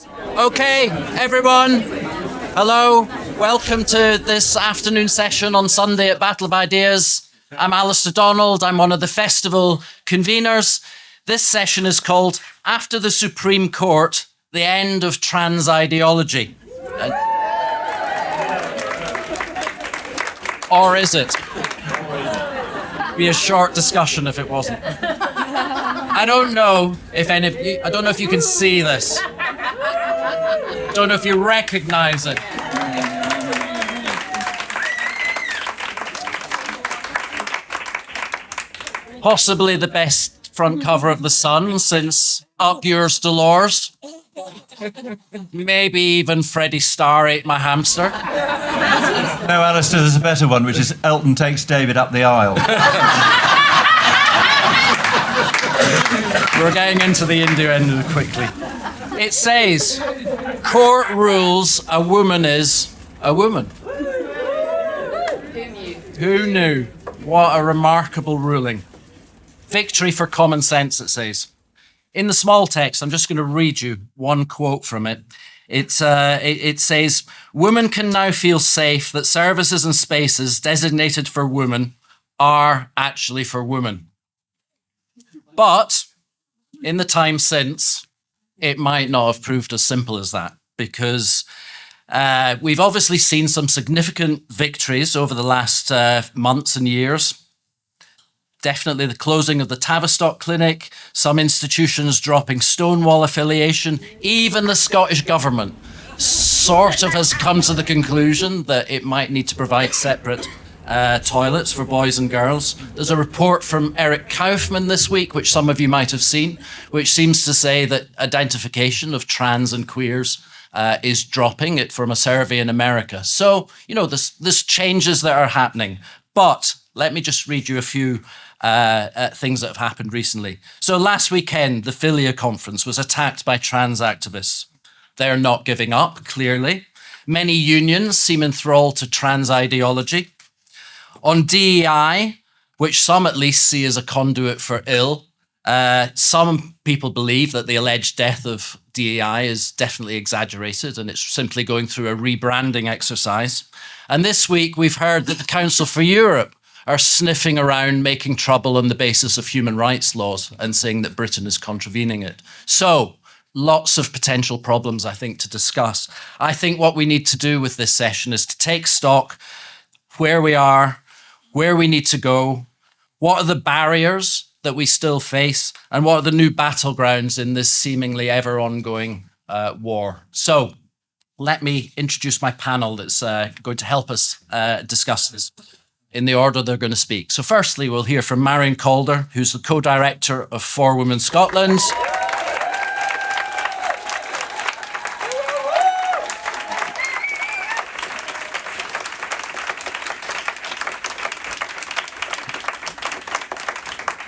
Okay, everyone, hello. Welcome to this afternoon session on Sunday at Battle of Ideas. I'm Alistair Donald. I'm one of the festival conveners. This session is called After the Supreme Court, the End of Trans Ideology. Or is it? Be a short discussion if it wasn't. I don't know if you can see this. I don't know if you recognize it. Possibly the best front cover of The Sun since Up Yours Dolores. Maybe even Freddie Starr ate my hamster. No, Alistair, there's a better one, which is Elton takes David up the aisle. We're getting into the innuendo quickly. It says, court rules a woman is a woman. Who knew? What a remarkable ruling. Victory for common sense, it says. In the small text, I'm just going to read you one quote from it. It says, women can now feel safe that services and spaces designated for women are actually for women. But in the time since, it might not have proved as simple as that, because we've obviously seen some significant victories over the last months and years. Definitely the closing of the Tavistock Clinic, some institutions dropping Stonewall affiliation, even the Scottish government sort of has come to the conclusion that it might need to provide separate toilets for boys and girls. There's a report from Eric Kaufman this week, which some of you might have seen, which seems to say that identification of trans and queers is dropping it from a survey in America. So, there's changes that are happening. But let me just read you a few things that have happened recently. So last weekend, the Philia conference was attacked by trans activists. They're not giving up, clearly. Many unions seem enthralled to trans ideology. On DEI, which some at least see as a conduit for ill, some people believe that the alleged death of DEI is definitely exaggerated and it's simply going through a rebranding exercise. And this week, we've heard that the Council for Europe are sniffing around making trouble on the basis of human rights laws and saying that Britain is contravening it. So, lots of potential problems, I think, to discuss. I think what we need to do with this session is to take stock where we are, where we need to go, what are the barriers that we still face, and what are the new battlegrounds in this seemingly ever ongoing war. So, let me introduce my panel that's going to help us discuss this in the order they're going to speak. So firstly, we'll hear from Marion Calder, who's the co-director of For Women Scotland.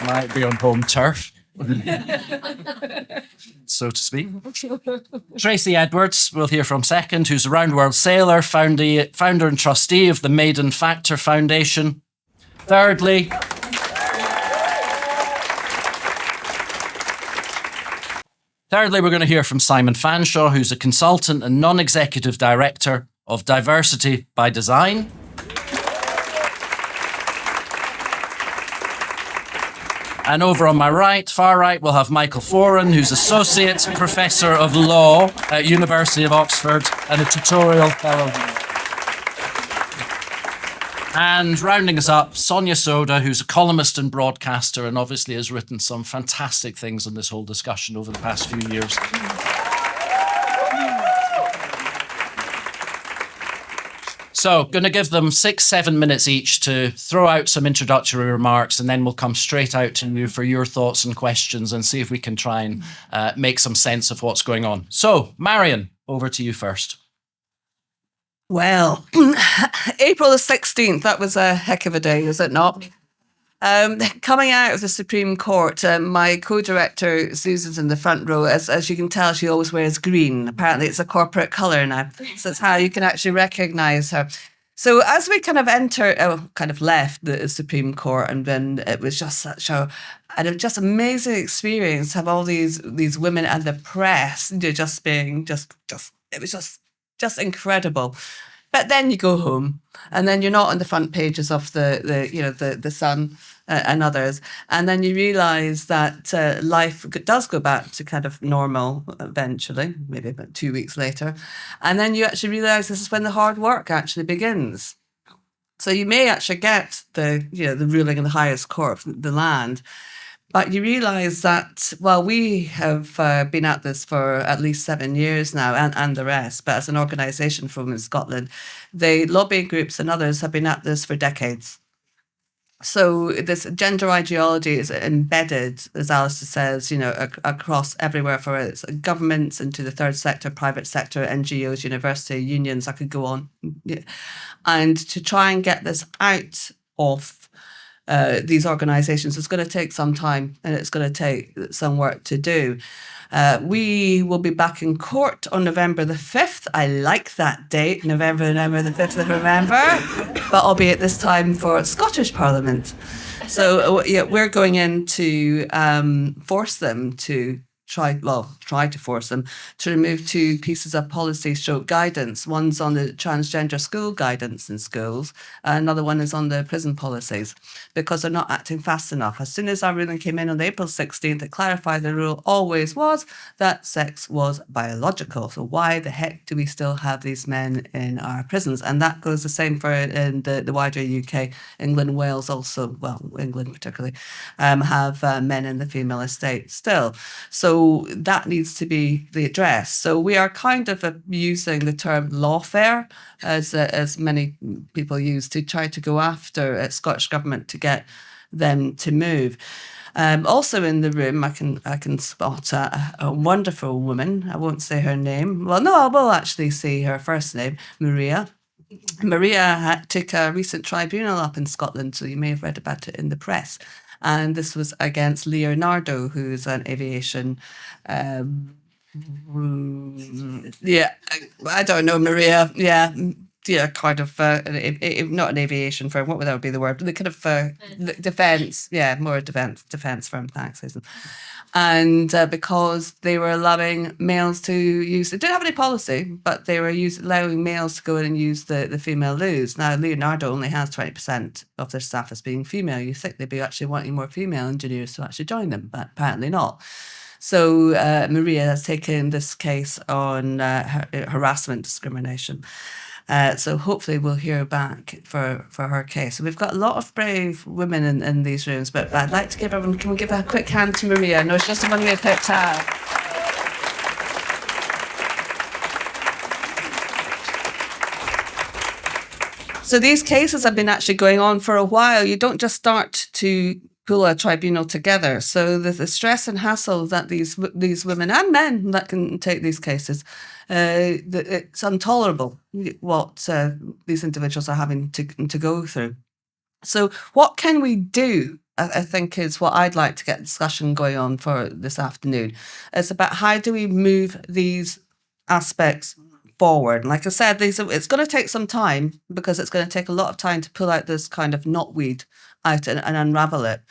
Might be on home turf, so to speak. Tracy Edwards, we'll hear from second, who's a round world sailor, founder and trustee of the Maiden Factor Foundation. Thirdly, we're going to hear from Simon Fanshawe, who's a consultant and non-executive director of Diversity by Design. And over on my far right, we'll have Michael Foran, who's Associate Professor of Law at University of Oxford and a tutorial fellow. And rounding us up, Sonia Sodha, who's a columnist and broadcaster and obviously has written some fantastic things on this whole discussion over the past few years. So, going to give them 6-7 minutes each to throw out some introductory remarks, and then we'll come straight out to you for your thoughts and questions and see if we can try and make some sense of what's going on. So, Marion, over to you first. Well, April the 16th, that was a heck of a day, is it not? Coming out of the Supreme Court, my co-director, Susan's in the front row. As you can tell, she always wears green. Apparently, it's a corporate colour now. So that's how you can actually recognise her. So as we kind of left the Supreme Court, and then it was just such an just amazing experience to have all these women and the press, just being it was just incredible. But then you go home, and then you're not on the front pages of the Sun and others, and then you realise that life does go back to kind of normal eventually, maybe about 2 weeks later, and then you actually realise this is when the hard work actually begins. So you may actually get the ruling in the highest court of the land. But you realise that, well, we have been at this for at least 7 years now, and the rest. But as an organisation from Scotland, the lobbying groups and others have been at this for decades. So this gender ideology is embedded, as Alistair says, across everywhere, for its governments, into the third sector, private sector, NGOs, university, unions. I could go on. And to try and get this out of these organisations, it's going to take some time, and it's going to take some work to do. We will be back in court on November the 5th. I like that date, November the 5th of November, but albeit this time for Scottish Parliament. So we're going in to force them to try to force them to remove 2 pieces of policy guidance. One's on the transgender school guidance in schools, and another one is on the prison policies, because they're not acting fast enough. As soon as our ruling came in on April 16th, it clarified the rule always was that sex was biological. So why the heck do we still have these men in our prisons? And that goes the same for in the wider UK. England, Wales also, well, England particularly, have men in the female estate still. So that needs to be the address. So we are kind of using the term lawfare, as many people use, to try to go after Scottish Government to get them to move. Also in the room, I can spot a wonderful woman. I won't say her name. Well, no, I will actually say her first name, Maria. Maria took a recent tribunal up in Scotland, so you may have read about it in the press. And this was against Leonardo, who's an aviation, I don't know, Maria, kind of, not an aviation firm, what would that be the word? The kind of defence, more defence firm, thanks, Susan. And because they were allowing males to use, they didn't have any policy, but they were allowing males to go in and use the female loos. Now, Leonardo only has 20% of their staff as being female. You think they'd be actually wanting more female engineers to actually join them, but apparently not. So Maria has taken this case on harassment discrimination. So hopefully we'll hear back for her case. So we've got a lot of brave women in these rooms, but I'd like to give everyone, can we give a quick hand to Maria? No, she's just one we picked out. So these cases have been actually going on for a while. You don't just start to pull a tribunal together. So the stress and hassle that these women and men that can take these cases, it's intolerable what these individuals are having to go through. So what can we do, I think, is what I'd like to get discussion going on for this afternoon. It's about how do we move these aspects forward. Like I said, it's going to take some time, because it's going to take a lot of time to pull out this kind of knotweed out and unravel it.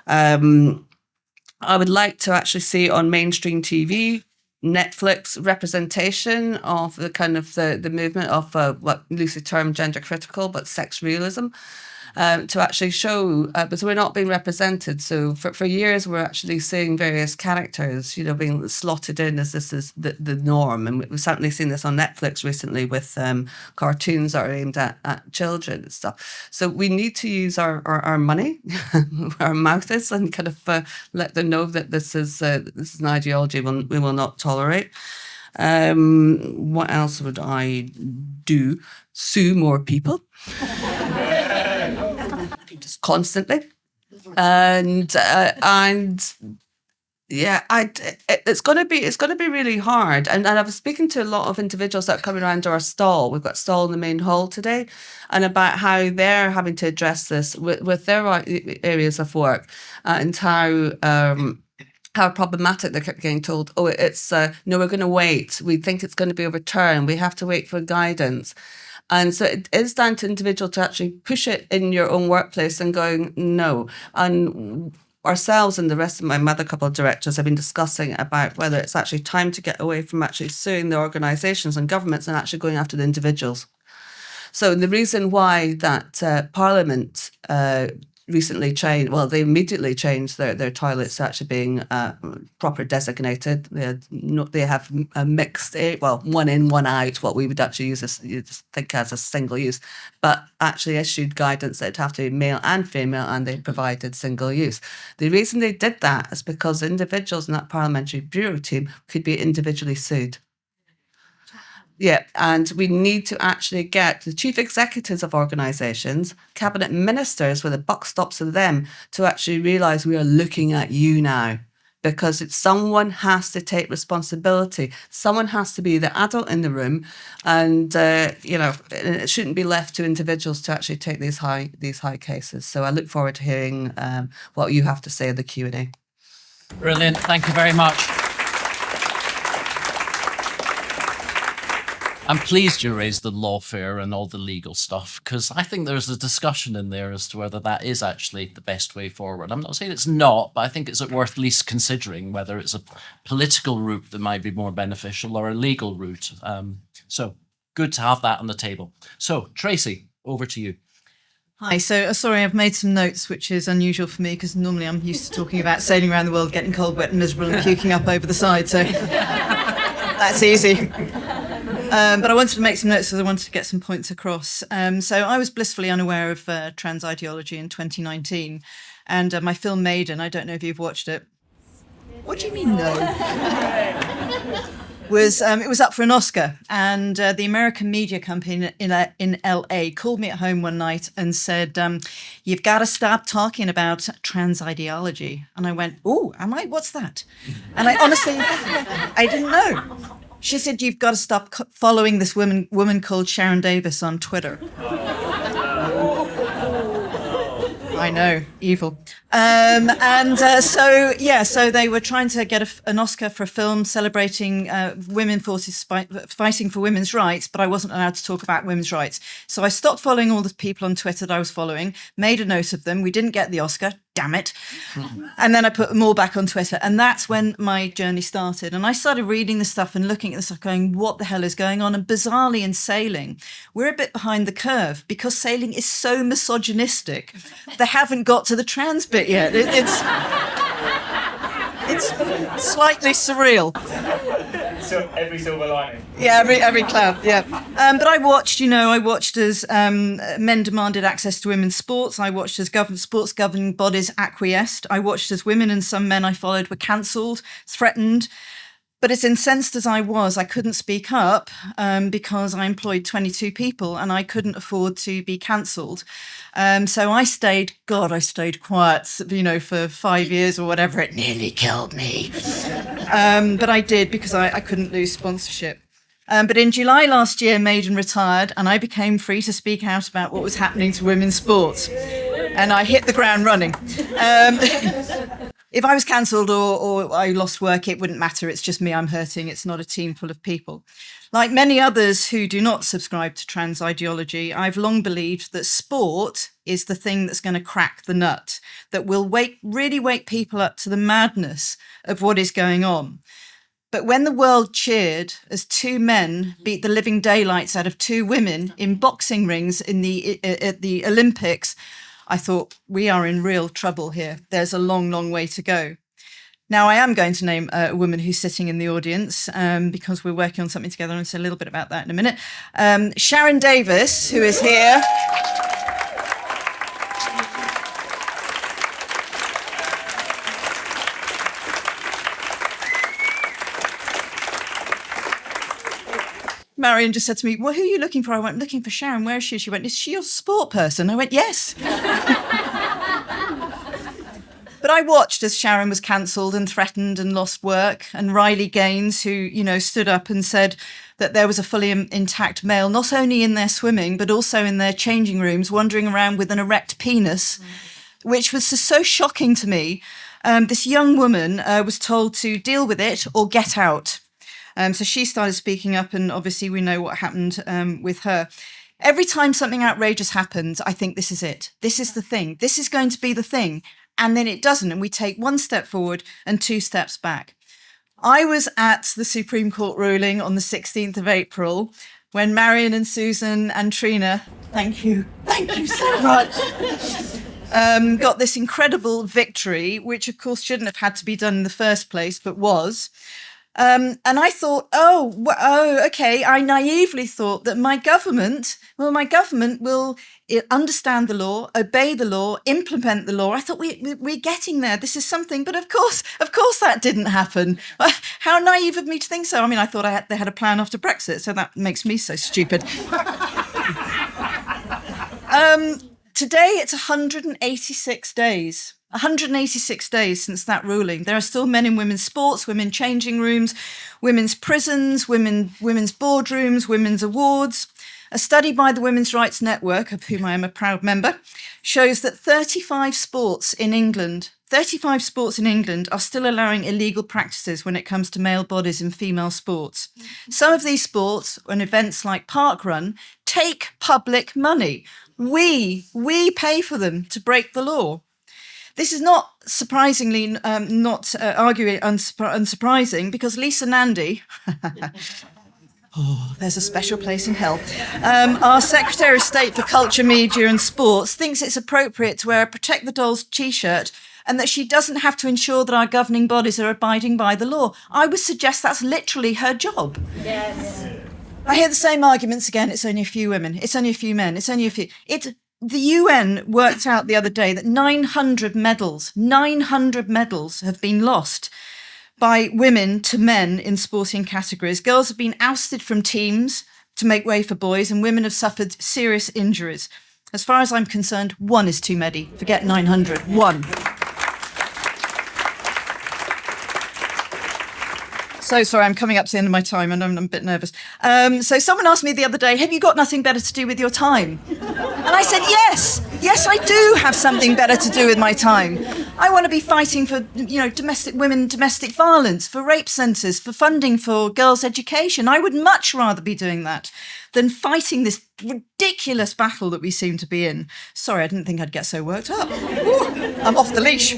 I would like to actually see on mainstream TV, Netflix representation of the kind of the movement of what loosely termed gender critical, but sex realism, to actually show, because we're not being represented. So for years, we're actually seeing various characters, being slotted in as this is the norm. And we've certainly seen this on Netflix recently with cartoons that are aimed at children and stuff. So we need to use our money, our mouths, and kind of let them know that this is an ideology we will not tolerate. What else would I do? Sue more people. Just constantly, and it's going to be really hard. And I was speaking to a lot of individuals that are coming around to our stall. We've got a stall in the main hall today, and about how they're having to address this with their areas of work, and how problematic they're getting told, no, we're going to wait. We think it's going to be overturned. We have to wait for guidance. And so it is down to individual to actually push it in your own workplace and going, no. And ourselves and the rest of my other couple of directors have been discussing about whether it's actually time to get away from actually suing the organisations and governments and actually going after the individuals. So the reason why that Parliament recently changed, well, they immediately changed their toilets to actually being proper designated. They have a mixed, one in, one out, what we would actually use as, you just think as a single use, but actually issued guidance that it'd have to be male and female, and they provided single use. The reason they did that is because individuals in that parliamentary bureau team could be individually sued. Yeah, and we need to actually get the chief executives of organisations, cabinet ministers, where the buck stops with them, to actually realise we are looking at you now, because someone has to take responsibility. Someone has to be the adult in the room, and it shouldn't be left to individuals to actually take these high cases. So I look forward to hearing what you have to say in the Q&A. Brilliant. Thank you very much. I'm pleased you raised the lawfare and all the legal stuff, because I think there's a discussion in there as to whether that is actually the best way forward. I'm not saying it's not, but I think it's worth at least considering whether it's a political route that might be more beneficial or a legal route. So good to have that on the table. So Tracy, over to you. Hi, so sorry, I've made some notes, which is unusual for me because normally I'm used to talking about sailing around the world, getting cold, wet and miserable and puking up over the side, so that's easy. But I wanted to make some notes because I wanted to get some points across. So I was blissfully unaware of trans ideology in 2019, and my film Maiden, I don't know if you've watched it. What do you mean no? It was up for an Oscar, and the American media company in LA called me at home one night and said, "You've got to stop talking about trans ideology." And I went, "Oh, am I? What's that?" And I honestly, I didn't know. She said, "You've got to stop following this woman called Sharon Davis on Twitter." I know, evil. So they were trying to get an Oscar for a film celebrating women forces fighting for women's rights, but I wasn't allowed to talk about women's rights. So I stopped following all the people on Twitter that I was following, made a note of them. We didn't get the Oscar, damn it. And then I put them all back on Twitter. And that's when my journey started. And I started reading the stuff and looking at the stuff going, what the hell is going on? And bizarrely in sailing, we're a bit behind the curve because sailing is so misogynistic. They haven't got to the trans bit yet. It's slightly surreal. So every silver lining. Yeah, every cloud. Yeah, but I watched as men demanded access to women's sports. I watched as sports governing bodies acquiesced. I watched as women and some men I followed were cancelled, threatened. But as incensed as I was, I couldn't speak up because I employed 22 people and I couldn't afford to be cancelled. So I stayed quiet, for 5 years or whatever. It nearly killed me. But I did because I couldn't lose sponsorship. But in July last year, Maiden retired and I became free to speak out about what was happening to women's sports. And I hit the ground running. If I was cancelled or I lost work, it wouldn't matter. It's just me I'm hurting. It's not a team full of people. Like many others who do not subscribe to trans ideology, I've long believed that sport is the thing that's going to crack the nut, that will really wake people up to the madness of what is going on. But when the world cheered as two men beat the living daylights out of two women in boxing rings at the Olympics, I thought, we are in real trouble here. There's a long, long way to go. Now, I am going to name a woman who's sitting in the audience because we're working on something together, and I'll say a little bit about that in a minute. Sharon Davis, who is here. Marion just said to me, "Well, who are you looking for?" I went, "Looking for Sharon. Where is she?" She went, "Is she your sport person?" I went, "Yes." But I watched as Sharon was cancelled and threatened and lost work, and Riley Gaines, who, stood up and said that there was a fully intact male, not only in their swimming, but also in their changing rooms, wandering around with an erect penis, which was just so shocking to me. This young woman was told to deal with it or get out. So she started speaking up, and obviously we know what happened with her. Every time something outrageous happens, I think this is it. This is the thing. This is going to be the thing. And then it doesn't. And we take one step forward and 2 steps back. I was at the Supreme Court ruling on the 16th of April when Marion and Susan and Trina, thank you so much, got this incredible victory, which of course shouldn't have had to be done in the first place, but was. And I thought, okay. I naively thought that my government will understand the law, obey the law, implement the law. I thought we're getting there. This is something, but of course that didn't happen. How naive of me to think so. I mean, I thought they had a plan after Brexit, so that makes me so stupid. Today it's 186 days. 186 days since that ruling. There are still men in women's sports, women changing rooms, women's prisons, women's boardrooms, women's awards. A study by the Women's Rights Network, of whom I am a proud member, shows that 35 sports in England are still allowing illegal practices when it comes to male bodies in female sports. Some of these sports and events like parkrun take public money. We pay for them to break the law. This is not surprisingly unsurprising because Lisa Nandy, there's a special place in hell, our Secretary of State for Culture, Media and Sports, thinks it's appropriate to wear a Protect the Dolls t-shirt and that she doesn't have to ensure that our governing bodies are abiding by the law. I would suggest that's literally her job. Yes. I hear the same arguments again. It's only a few women. It's only a few men. It's only a few. The UN worked out the other day that 900 medals have been lost by women to men in sporting categories. Girls have been ousted from teams to make way for boys, and women have suffered serious injuries. As far as I'm concerned, 1 is too many. Forget 900. 1. So sorry, I'm coming up to the end of my time and I'm a bit nervous. So someone asked me the other day, have you got nothing better to do with your time? And I said, yes, I do have something better to do with my time. I want to be fighting for, domestic violence, for rape centres, for funding for girls' education. I would much rather be doing that than fighting this ridiculous battle that we seem to be in. Sorry, I didn't think I'd get so worked up. Ooh, I'm off the leash.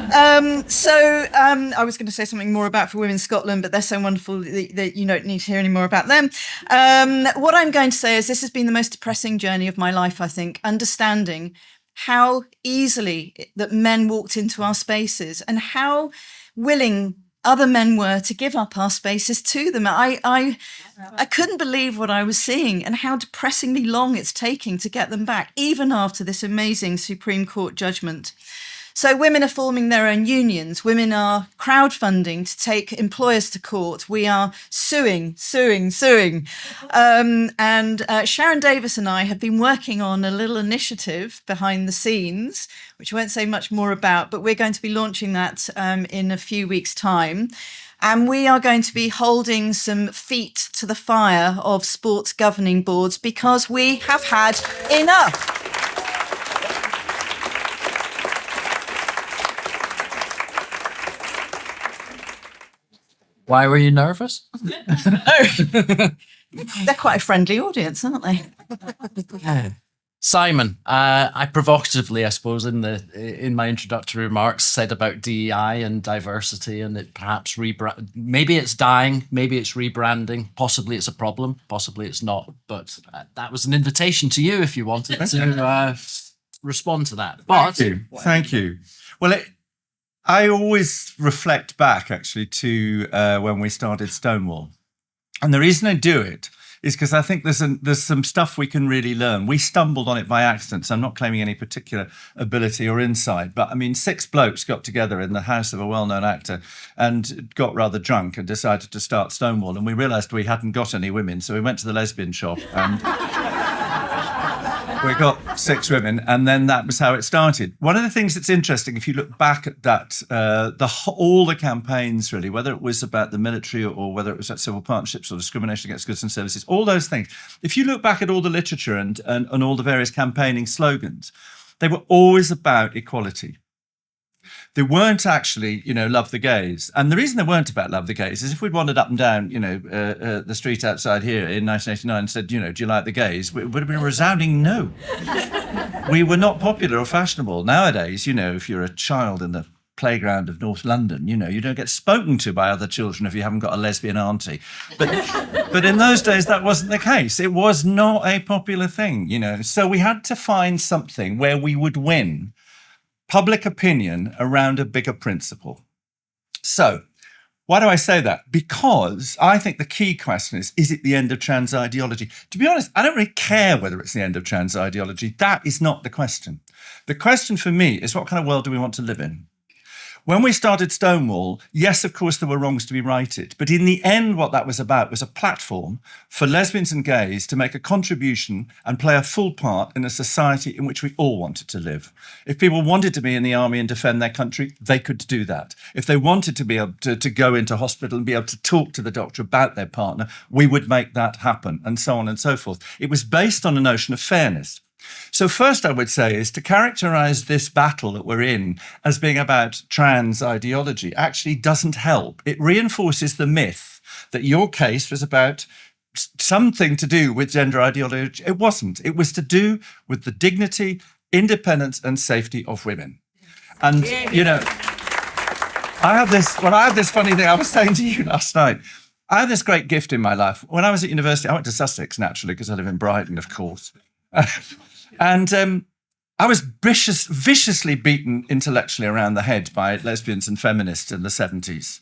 I was going to say something more about For Women Scotland, but they're so wonderful that you don't need to hear any more about them. What I'm going to say is this has been the most depressing journey of my life, I think, understanding how easily that men walked into our spaces and how willing other men were to give up our spaces to them. I couldn't believe what I was seeing and how depressingly long it's taking to get them back, even after this amazing Supreme Court judgment. So women are forming their own unions. Women are crowdfunding to take employers to court. We are suing. And Sharon Davis and I have been working on a little initiative behind the scenes, which I won't say much more about, but we're going to be launching that in a few weeks' time. And we are going to be holding some feet to the fire of sports governing boards because we have had enough. Why were you nervous? They're quite a friendly audience, aren't they? Simon, I provocatively, I suppose, in my introductory remarks, said about DEI and diversity, and it perhaps maybe it's dying, maybe it's rebranding, possibly it's a problem, possibly it's not. But that was an invitation to you if you wanted to respond to that. But Thank you. Well, I always reflect back, actually, to when we started Stonewall. And the reason I do it is because I think there's some stuff we can really learn. We stumbled on it by accident, so I'm not claiming any particular ability or insight. But, 6 blokes got together in the house of a well-known actor and got rather drunk and decided to start Stonewall. And we realised we hadn't got any women, so we went to the lesbian shop and... we got 6 women, and then that was how it started. One of the things that's interesting, if you look back at that, all the campaigns really, whether it was about the military or whether it was at civil partnerships or discrimination against goods and services, all those things, if you look back at all the literature and all the various campaigning slogans, they were always about equality. They weren't actually, love the gays. And the reason they weren't about love the gays is if we'd wandered up and down, the street outside here in 1989 and said, do you like the gays? It would have been a resounding no. We were not popular or fashionable. Nowadays, if you're a child in the playground of North London, you don't get spoken to by other children if you haven't got a lesbian auntie. But in those days, that wasn't the case. It was not a popular thing, So we had to find something where we would win public opinion around a bigger principle. So why do I say that? Because I think the key question is it the end of trans ideology? To be honest, I don't really care whether it's the end of trans ideology. That is not the question. The question for me is, what kind of world do we want to live in? When we started Stonewall, yes, of course, there were wrongs to be righted. But in the end, what that was about was a platform for lesbians and gays to make a contribution and play a full part in a society in which we all wanted to live. If people wanted to be in the army and defend their country, they could do that. If they wanted to be able to go into hospital and be able to talk to the doctor about their partner, we would make that happen, and so on and so forth. It was based on a notion of fairness. So first I would say is to characterize this battle that we're in as being about trans ideology actually doesn't help. It reinforces the myth that your case was about something to do with gender ideology. It wasn't. It was to do with the dignity, independence and safety of women. And, I have this funny thing I was saying to you last night. I had this great gift in my life. When I was at university, I went to Sussex, naturally, because I live in Brighton, of course. And I was viciously beaten intellectually around the head by lesbians and feminists in the 70s.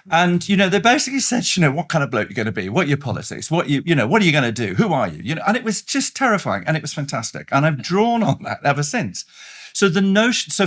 And, they basically said, what kind of bloke you're going to be? What are your politics? What are you going to do? Who are you? And it was just terrifying and it was fantastic. And I've drawn on that ever since. So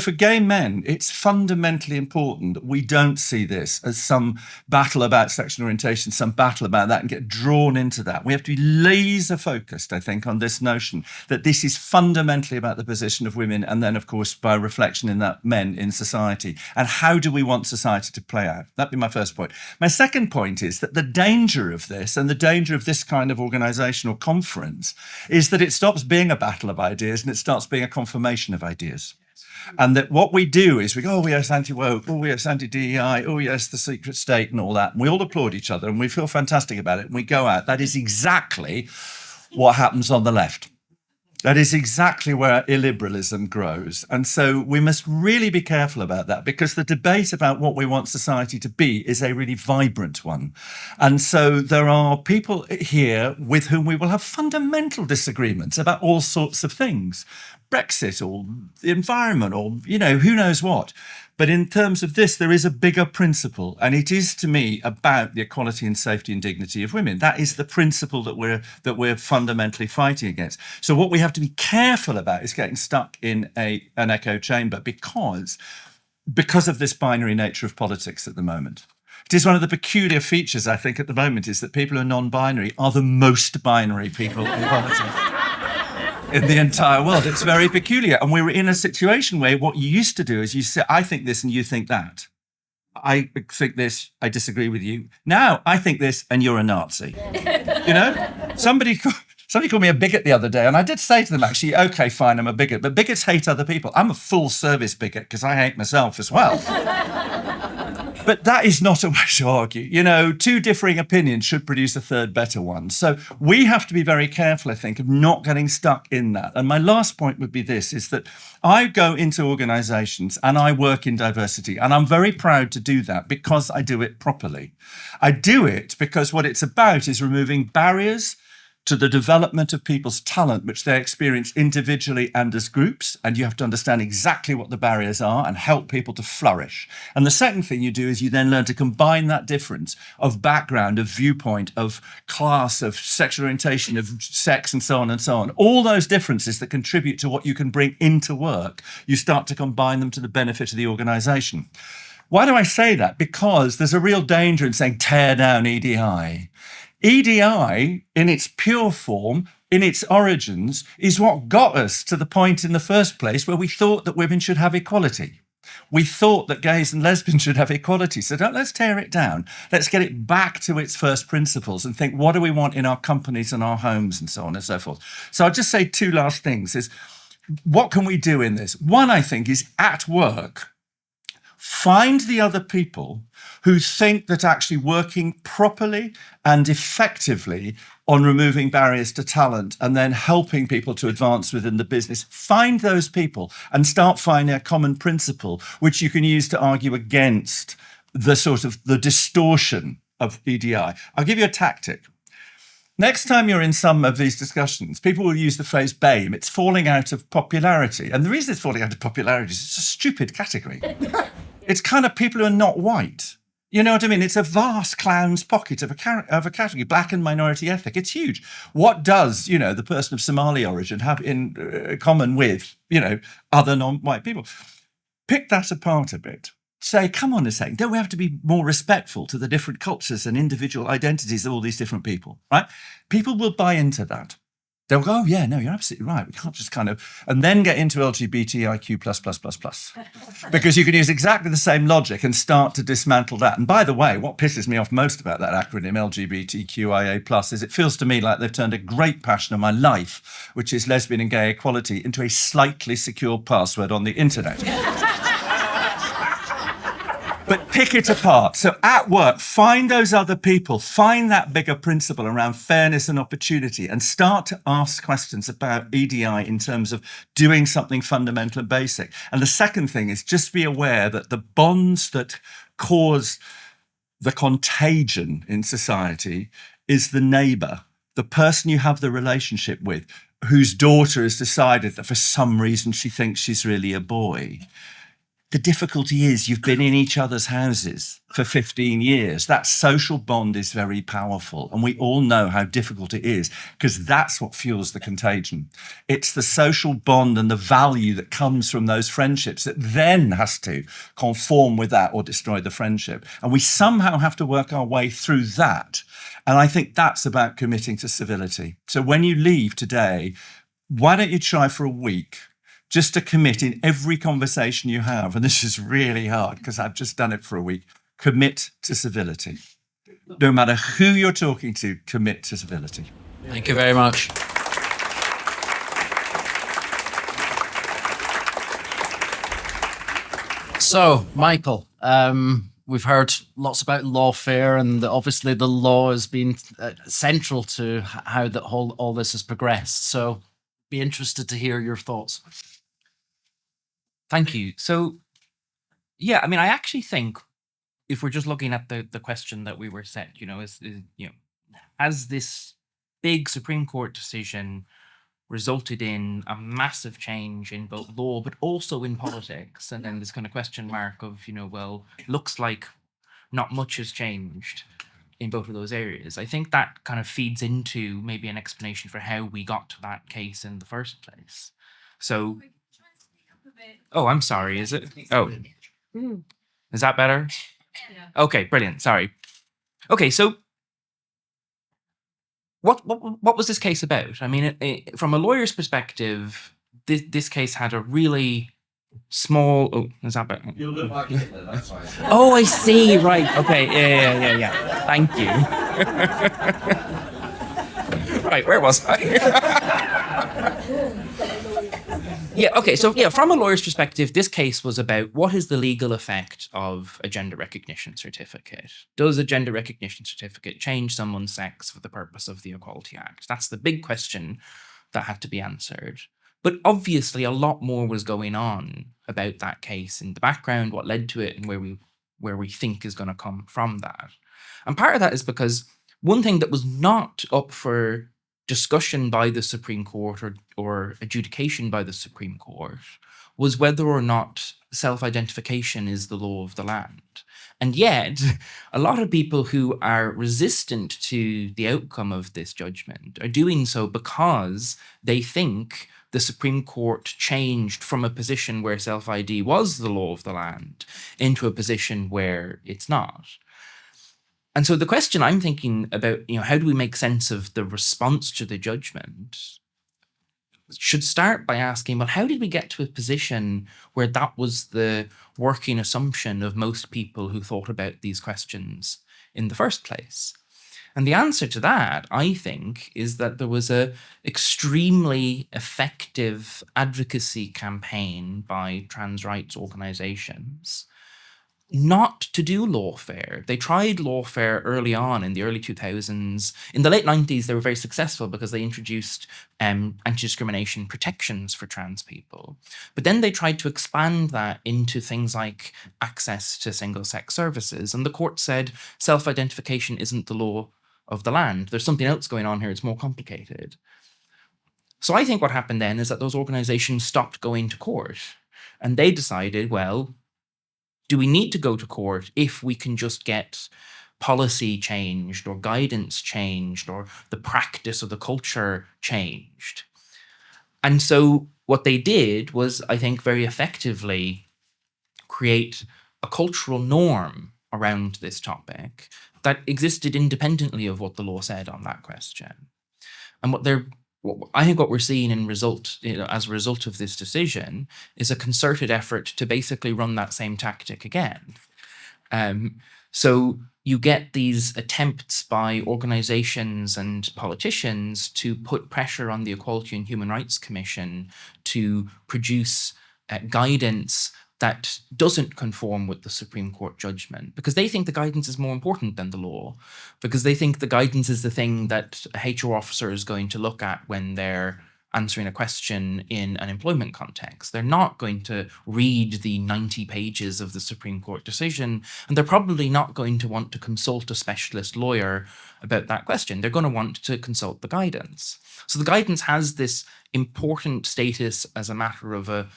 for gay men, it's fundamentally important that we don't see this as some battle about sexual orientation, some battle about that and get drawn into that. We have to be laser focused, I think, on this notion that this is fundamentally about the position of women and then, of course, by reflection in that, men in society. And how do we want society to play out? That'd be my first point. My second point is that the danger of this and the danger of this kind of organisation or conference is that it stops being a battle of ideas and it starts being a confirmation of ideas. And that what we do is we go, oh, yes, anti-woke, oh, yes, anti-DEI, oh, yes, the secret state and all that. And we all applaud each other and we feel fantastic about it. And we go out. That is exactly what happens on the left. That is exactly where illiberalism grows. And so we must really be careful about that because the debate about what we want society to be is a really vibrant one. And so there are people here with whom we will have fundamental disagreements about all sorts of things. Brexit or the environment or, who knows what. But in terms of this, there is a bigger principle. And it is, to me, about the equality and safety and dignity of women. That is the principle that we're fundamentally fighting against. So what we have to be careful about is getting stuck in an echo chamber because of this binary nature of politics at the moment. It is one of the peculiar features, I think, at the moment, is that people who are non-binary are the most binary people in politics. In the entire world. It's very peculiar. And we're in a situation where what you used to do is you say, I think this and you think that. I think this, I disagree with you. Now, I think this and you're a Nazi. Somebody called me a bigot the other day and I did say to them, actually, okay, fine, I'm a bigot, but bigots hate other people. I'm a full service bigot because I hate myself as well. But that is not a way to argue. Two differing opinions should produce a third better one. So we have to be very careful, I think, of not getting stuck in that. And my last point would be this, is that I go into organisations and I work in diversity. And I'm very proud to do that because I do it properly. I do it because what it's about is removing barriers to the development of people's talent, which they experience individually and as groups. And you have to understand exactly what the barriers are and help people to flourish. And the second thing you do is you then learn to combine that difference of background, of viewpoint, of class, of sexual orientation, of sex, and so on and so on. All those differences that contribute to what you can bring into work, you start to combine them to the benefit of the organisation. Why do I say that? Because there's a real danger in saying tear down EDI. EDI, in its pure form, in its origins, is what got us to the point in the first place where we thought that women should have equality. We thought that gays and lesbians should have equality. So let's tear it down. Let's get it back to its first principles and think, what do we want in our companies and our homes and so on and so forth. So I'll just say two last things is, what can we do in this? One, I think, is at work. find the other people who think that actually working properly and effectively on removing barriers to talent and then helping people to advance within the business, find those people and start finding a common principle which you can use to argue against the sort of the distortion of EDI. I'll give you a tactic. Next time you're in some of these discussions, people will use the phrase BAME. It's falling out of popularity. And the reason it's falling out of popularity is it's a stupid category. It's kind of people who are not white. You know what I mean? It's a vast clown's pocket of a category, black and minority ethnic. It's huge. What does, the person of Somali origin have in common with, other non-white people? Pick that apart a bit. Say, come on a second, don't we have to be more respectful to the different cultures and individual identities of all these different people, right? People will buy into that. They'll go, oh, yeah, no, you're absolutely right. We can't just and then get into LGBTIQ++++. Because you can use exactly the same logic and start to dismantle that. And by the way, what pisses me off most about that acronym, LGBTQIA+, is it feels to me like they've turned a great passion of my life, which is lesbian and gay equality, into a slightly secure password on the internet. But pick it apart. So at work, find those other people, find that bigger principle around fairness and opportunity, and start to ask questions about EDI in terms of doing something fundamental and basic. And the second thing is just be aware that the bonds that cause the contagion in society is the neighbour, the person you have the relationship with, whose daughter has decided that for some reason she thinks she's really a boy. The difficulty is you've been in each other's houses for 15 years. That social bond is very powerful. And we all know how difficult it is because that's what fuels the contagion. It's the social bond and the value that comes from those friendships that then has to conform with that or destroy the friendship. And we somehow have to work our way through that. And I think that's about committing to civility. So when you leave today, why don't you try for a week just to commit in every conversation you have, and this is really hard because I've just done it for a week, commit to civility. No matter who you're talking to, commit to civility. Thank you very much. So, Michael, we've heard lots about lawfare, and obviously the law has been central to how all this has progressed. So, be interested to hear your thoughts. Thank you. So, yeah, I mean, I actually think if we're just looking at the question that we were set, has this big Supreme Court decision resulted in a massive change in both law, but also in politics? And then this kind of question mark of, looks like not much has changed in both of those areas. I think that kind of feeds into maybe an explanation for how we got to that case in the first place. So, oh, I'm sorry. Is it? Oh, is that better? Yeah. Okay, brilliant. Sorry. Okay, so what was this case about? I mean, from a lawyer's perspective, this case had a really small. Oh, is that better? You look like Hitler. That's fine. Oh, I see. Right. Okay. Yeah. Thank you. Right. Where was I? Yeah, okay, so from a lawyer's perspective, this case was about what is the legal effect of a gender recognition certificate? Does a gender recognition certificate change someone's sex for the purpose of the Equality Act? That's the big question that had to be answered. But obviously a lot more was going on about that case in the background, what led to it, and where we think is going to come from that. And part of that is because one thing that was not up for discussion by the Supreme Court or adjudication by the Supreme Court was whether or not self-identification is the law of the land. And yet, a lot of people who are resistant to the outcome of this judgment are doing so because they think the Supreme Court changed from a position where self-ID was the law of the land into a position where it's not. And so the question I'm thinking about, how do we make sense of the response to the judgment, should start by asking, well, how did we get to a position where that was the working assumption of most people who thought about these questions in the first place? And the answer to that, I think, is that there was a extremely effective advocacy campaign by trans rights organizations not to do lawfare. They tried lawfare early on in the early 2000s. In the late 90s, they were very successful because they introduced anti-discrimination protections for trans people. But then they tried to expand that into things like access to single-sex services. And the court said self-identification isn't the law of the land. There's something else going on here. It's more complicated. So I think what happened then is that those organizations stopped going to court. And they decided, well, do we need to go to court if we can just get policy changed or guidance changed or the practice or the culture changed? And so what they did was, I think, very effectively create a cultural norm around this topic that existed independently of what the law said on that question. And I think what we're seeing as a result of this decision is a concerted effort to basically run that same tactic again. So you get these attempts by organizations and politicians to put pressure on the Equality and Human Rights Commission to produce guidance that doesn't conform with the Supreme Court judgment, because they think the guidance is more important than the law, because they think the guidance is the thing that a HR officer is going to look at when they're answering a question in an employment context. They're not going to read the 90 pages of the Supreme Court decision, and they're probably not going to want to consult a specialist lawyer about that question. They're going to want to consult the guidance. So the guidance has this important status as a matter of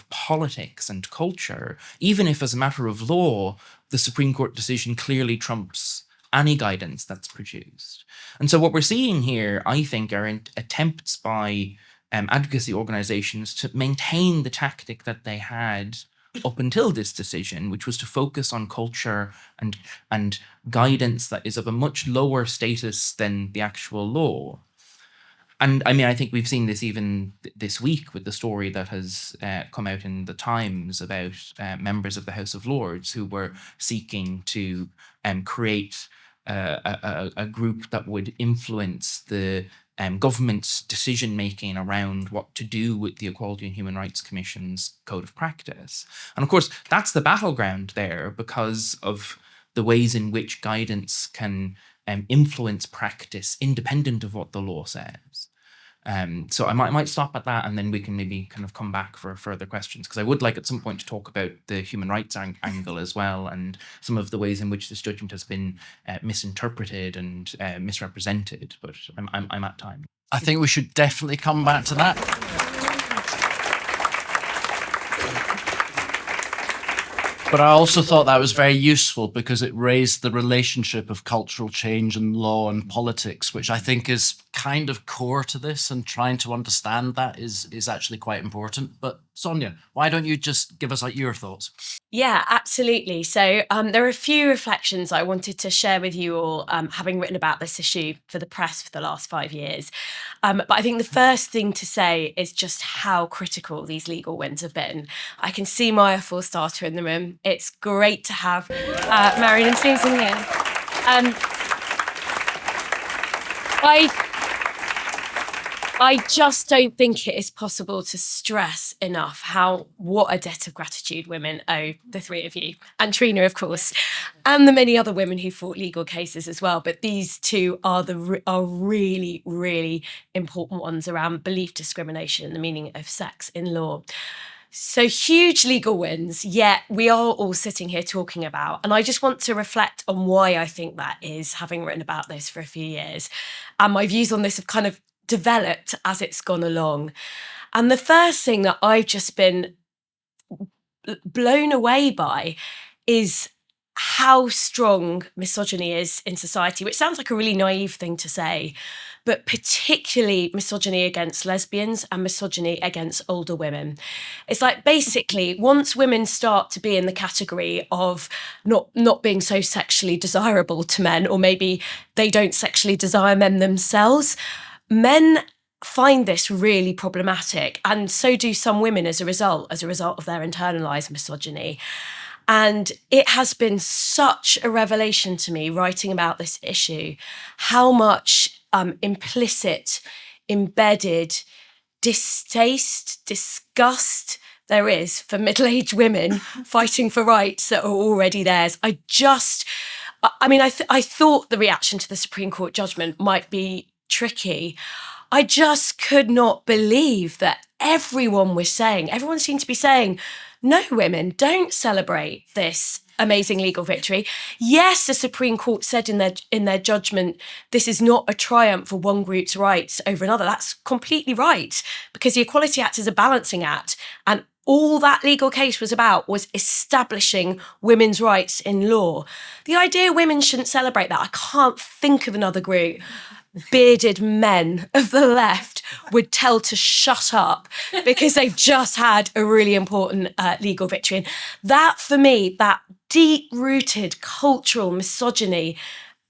politics and culture, even if as a matter of law, the Supreme Court decision clearly trumps any guidance that's produced. And so what we're seeing here, I think, are attempts by advocacy organizations to maintain the tactic that they had up until this decision, which was to focus on culture and guidance that is of a much lower status than the actual law. And I mean, I think we've seen this even this week with the story that has come out in the Times about members of the House of Lords who were seeking to create a group that would influence the government's decision-making around what to do with the Equality and Human Rights Commission's Code of Practice. And of course, that's the battleground there because of the ways in which guidance can influence practice independent of what the law says. So I might stop at that, and then we can maybe kind of come back for further questions, because I would like at some point to talk about the human rights angle as well, and some of the ways in which this judgment has been misinterpreted and misrepresented. But I'm at time. I think we should definitely come back to that. But I also thought that was very useful because it raised the relationship of cultural change and law and politics, which I think is kind of core to this, and trying to understand that is actually quite important. But Sonia, why don't you just give us your thoughts? Yeah, absolutely. So there are a few reflections I wanted to share with you all, having written about this issue for the press for the last 5 years. But I think the first thing to say is just how critical these legal wins have been. I can see Maya Forstater in the room. It's great to have Marion and Susan here. I just don't think it is possible to stress enough what a debt of gratitude women owe the three of you, and Trina, of course, and the many other women who fought legal cases as well. But these two are really, really important ones around belief discrimination and the meaning of sex in law. So huge legal wins, yet we are all sitting here talking about, and I just want to reflect on why I think that is, having written about this for a few years. And my views on this have kind of developed as it's gone along. And the first thing that I've just been blown away by is how strong misogyny is in society, which sounds like a really naive thing to say, but particularly misogyny against lesbians and misogyny against older women. It's like basically once women start to be in the category of not being so sexually desirable to men, or maybe they don't sexually desire men themselves, men find this really problematic, and so do some women as a result of their internalized misogyny. And it has been such a revelation to me writing about this issue, how much implicit, embedded distaste, disgust there is for middle-aged women fighting for rights that are already theirs. I thought the reaction to the Supreme Court judgment might be tricky. I just could not believe that everyone seemed to be saying, no, women, don't celebrate this amazing legal victory. Yes, the Supreme Court said in their judgment, this is not a triumph for one group's rights over another. That's completely right, because the Equality Act is a balancing act, and all that legal case was about was establishing women's rights in law. The idea women shouldn't celebrate that, I can't think of another group bearded men of the left would tell to shut up because they've just had a really important legal victory. And that, for me, that deep-rooted cultural misogyny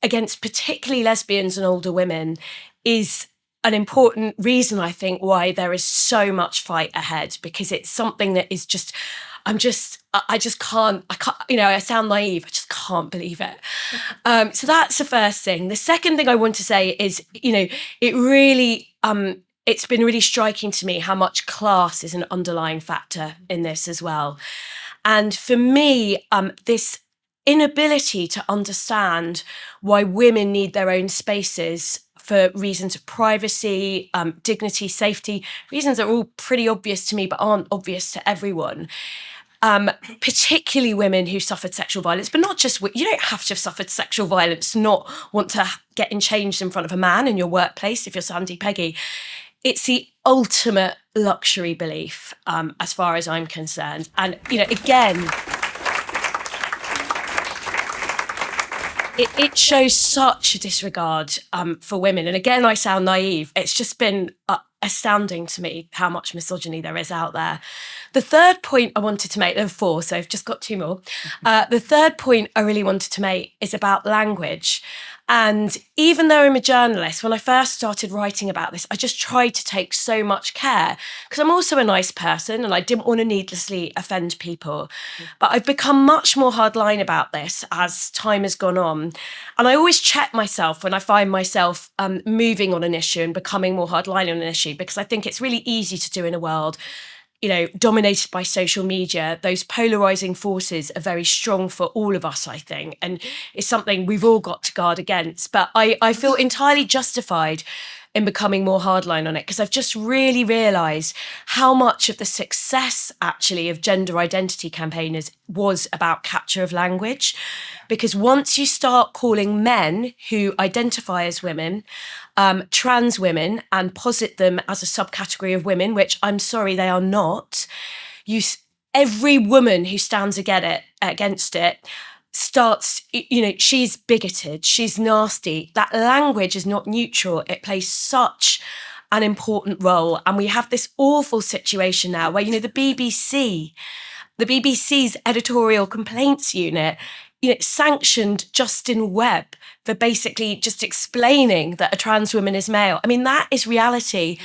against particularly lesbians and older women is an important reason, I think, why there is so much fight ahead, because it's something that is just, I can't, I sound naive, I just can't believe it. So that's the first thing. The second thing I want to say is, it really, it's been really striking to me how much class is an underlying factor in this as well. And for me, this inability to understand why women need their own spaces for reasons of privacy, dignity, safety, reasons that are all pretty obvious to me but aren't obvious to everyone. Particularly women who suffered sexual violence, but not just, you don't have to have suffered sexual violence to not want to get changed in front of a man in your workplace if you're Sandy Peggy. It's the ultimate luxury belief, as far as I'm concerned. And, again, it shows such a disregard for women. And again, I sound naive. It's just been astounding to me how much misogyny there is out there. The third point I wanted to make, there are four, so I've just got two more. The third point I really wanted to make is about language. And even though I'm a journalist, when I first started writing about this, I just tried to take so much care, because I'm also a nice person and I didn't want to needlessly offend people. But I've become much more hardline about this as time has gone on. And I always check myself when I find myself moving on an issue and becoming more hardline on an issue, because I think it's really easy to do in a world dominated by social media. Those polarizing forces are very strong for all of us, I think, and it's something we've all got to guard against. But I feel entirely justified in becoming more hardline on it, because I've just really realised how much of the success actually of gender identity campaigners was about capture of language. Because once you start calling men who identify as women, trans women, and posit them as a subcategory of women, which I'm sorry, they are not, every woman who stands against it starts, she's bigoted, she's nasty. That language is not neutral. It plays such an important role. And we have this awful situation now where, the BBC's editorial complaints unit, sanctioned Justin Webb for basically just explaining that a trans woman is male. I mean, that is reality.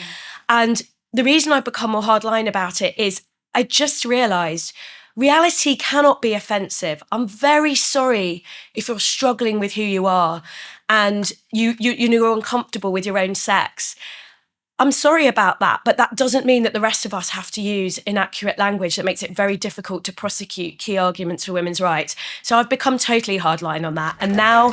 And the reason I've become more hardline about it is I just realised reality cannot be offensive. I'm very sorry if you're struggling with who you are and you're uncomfortable with your own sex. I'm sorry about that, but that doesn't mean that the rest of us have to use inaccurate language that makes it very difficult to prosecute key arguments for women's rights. So I've become totally hardline on that. And now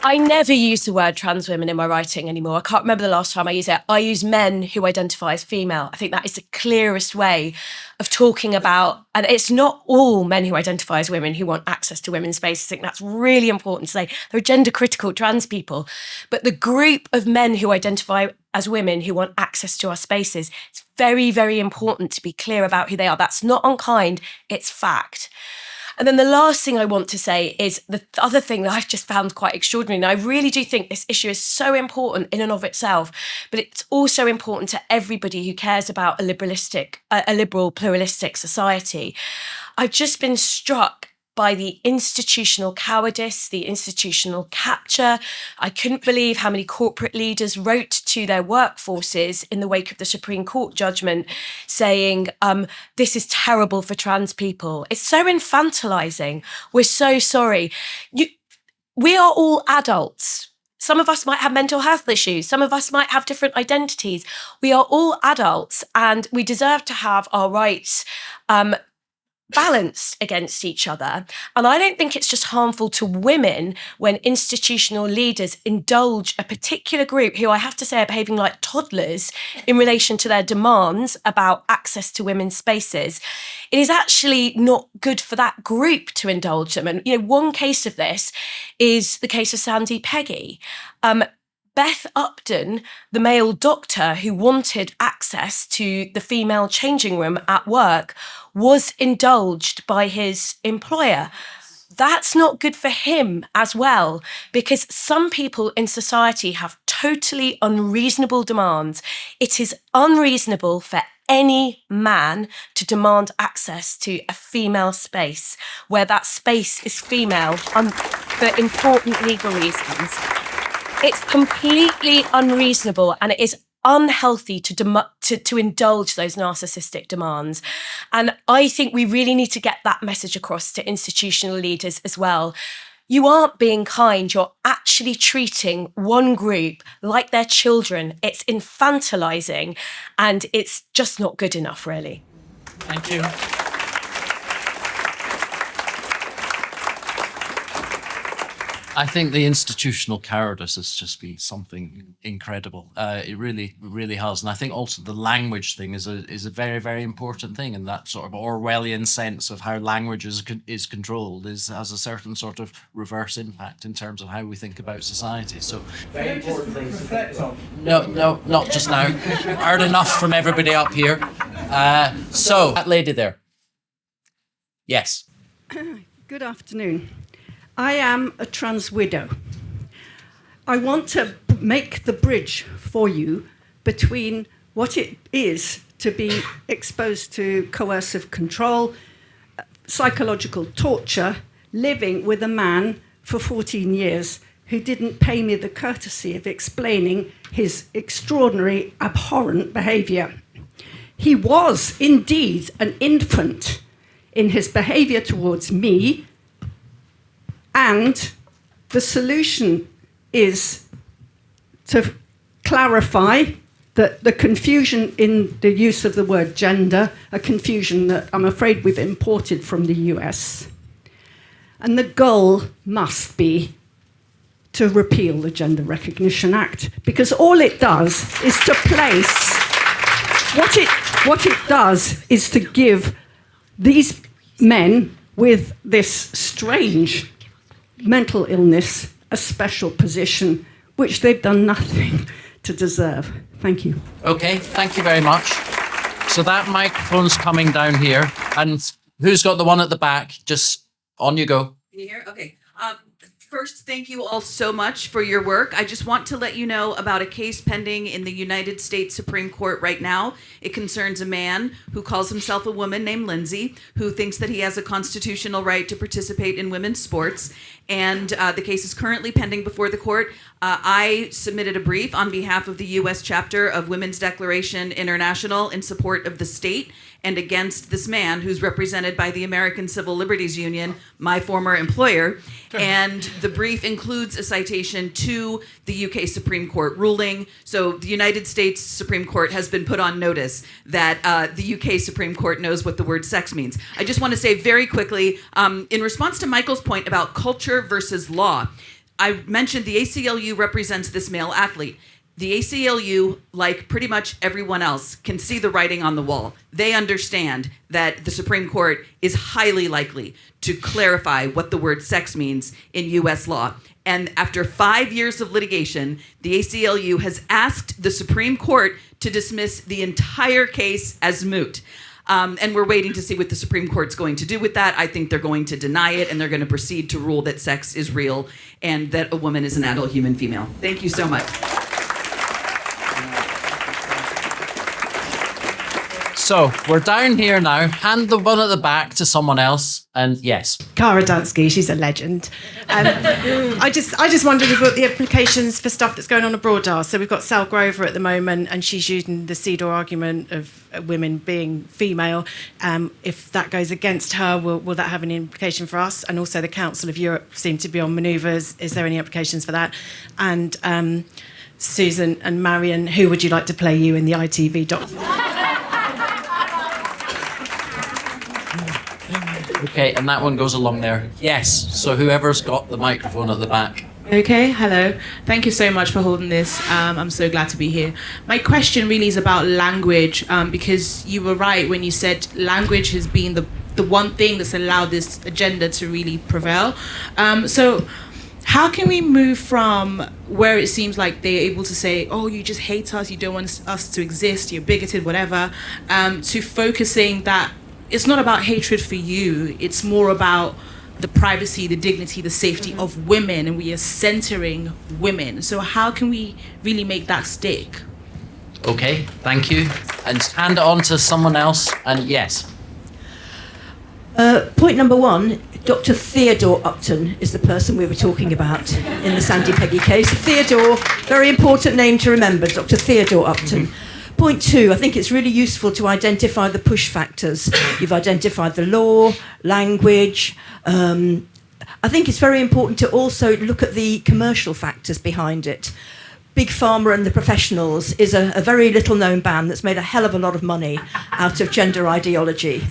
I never use the word trans women in my writing anymore. I can't remember the last time I used it. I use men who identify as female. I think that is the clearest way of talking about, and it's not all men who identify as women who want access to women's spaces. I think that's really important to say. There are gender critical trans people, but the group of men who identify as women who want access to our spaces, it's very, very important to be clear about who they are. That's not unkind, it's fact. And then the last thing I want to say is the other thing that I've just found quite extraordinary. And I really do think this issue is so important in and of itself, but it's also important to everybody who cares about a liberal, pluralistic society. I've just been struck by the institutional cowardice, the institutional capture. I couldn't believe how many corporate leaders wrote to their workforces in the wake of the Supreme Court judgment saying, this is terrible for trans people. It's so infantilizing. We're so sorry. We are all adults. Some of us might have mental health issues. Some of us might have different identities. We are all adults and we deserve to have our rights balanced against each other. And I don't think it's just harmful to women when institutional leaders indulge a particular group who I have to say are behaving like toddlers in relation to their demands about access to women's spaces. It is actually not good for that group to indulge them. And, one case of this is the case of Sandy Peggy. Beth Upton, the male doctor who wanted access to the female changing room at work, was indulged by his employer. That's not good for him as well, because some people in society have totally unreasonable demands. It is unreasonable for any man to demand access to a female space where that space is female for important legal reasons. It's completely unreasonable and it is unhealthy to indulge those narcissistic demands. And I think we really need to get that message across to institutional leaders as well. You aren't being kind, you're actually treating one group like their children. It's infantilizing and it's just not good enough, really. Thank you. I think the institutional cowardice has just been something incredible. It really, really has. And I think also the language thing is a very, very important thing. And that sort of Orwellian sense of how language is controlled has a certain sort of reverse impact in terms of how we think about society. So very important things to reflect on. No, not just now. Heard enough from everybody up here. So that lady there. Yes. Good afternoon. I am a trans widow. I want to make the bridge for you between what it is to be exposed to coercive control, psychological torture, living with a man for 14 years who didn't pay me the courtesy of explaining his extraordinary, abhorrent behaviour. He was indeed an infant in his behaviour towards me. And the solution is to clarify that the confusion in the use of the word gender, a confusion that I'm afraid we've imported from the US. And the goal must be to repeal the Gender Recognition Act, because all it does is to place, what it does is to give these men with this strange mental illness a special position, which they've done nothing to deserve. Thank you. Okay, thank you very much. So that microphone's coming down here. And who's got the one at the back? Just on you go. Here? Okay. First, thank you all so much for your work. I just want to let you know about a case pending in the United States Supreme Court right now. It concerns a man who calls himself a woman named Lindsay, who thinks that he has a constitutional right to participate in women's sports. And the case is currently pending before the court. I submitted a brief on behalf of the U.S. chapter of Women's Declaration International in support of the state and against this man who's represented by the American Civil Liberties Union, my former employer. And the brief includes a citation to the UK Supreme Court ruling. So the United States Supreme Court has been put on notice that the UK Supreme Court knows what the word sex means. I just want to say very quickly, in response to Michael's point about culture versus law, I mentioned the ACLU represents this male athlete. The ACLU, like pretty much everyone else, can see the writing on the wall. They understand that the Supreme Court is highly likely to clarify what the word sex means in US law. And after 5 years of litigation, the ACLU has asked the Supreme Court to dismiss the entire case as moot. And we're waiting to see what the Supreme Court's going to do with that. I think they're going to deny it, and they're going to proceed to rule that sex is real and that a woman is an adult human female. Thank you so much. So we're down here now. Hand the one at the back to someone else. And yes. Cara Dunsky, she's a legend. I just wondered about the implications for stuff that's going on abroad are. So we've got Sal Grover at the moment, and she's using the Sodha argument of women being female. If that goes against her, will that have any implication for us? And also the Council of Europe seem to be on manoeuvres. Is there any implications for that? And Susan and Marion, who would you like to play you in the ITV doc? Okay, and that one goes along there. Yes, so whoever's got the microphone at the back. Okay, hello. Thank you so much for holding this. I'm so glad to be here. My question really is about language, because you were right when you said language has been the one thing that's allowed this agenda to really prevail. So how can we move from where it seems like they're able to say, oh, you just hate us, you don't want us to exist, you're bigoted, whatever, to focusing that it's not about hatred for you, it's more about the privacy, the dignity, the safety of women, and we are centering women. So how can we really make that stick? Okay, thank you. And hand it on to someone else. And yes. Point number one, Dr. Theodore Upton is the person we were talking about in the Sandy Peggy case. Theodore, very important name to remember, Dr. Theodore Upton. Point two, I think it's really useful to identify the push factors. You've identified the law, language. I think it's very important to also look at the commercial factors behind it. Big Pharma and the Professionals is a very little known band that's made a hell of a lot of money out of gender ideology.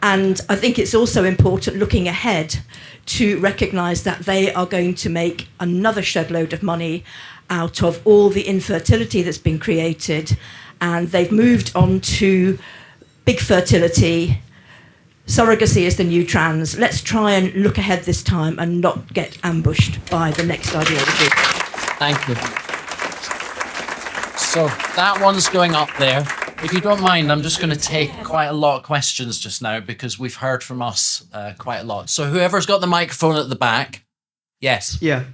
And I think it's also important looking ahead to recognise that they are going to make another shed load of money out of all the infertility that's been created. And they've moved on to big fertility. Surrogacy is the new trans. Let's try and look ahead this time and not get ambushed by the next ideology. Thank you. So that one's going up there. If you don't mind, I'm just going to take quite a lot of questions just now because we've heard from us quite a lot. So whoever's got the microphone at the back. Yes. Yeah.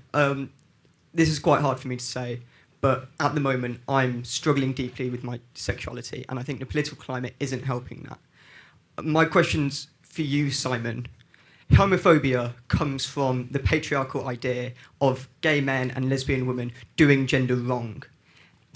This is quite hard for me to say. But at the moment, I'm struggling deeply with my sexuality, and I think the political climate isn't helping that. My question's for you, Simon. Homophobia comes from the patriarchal idea of gay men and lesbian women doing gender wrong.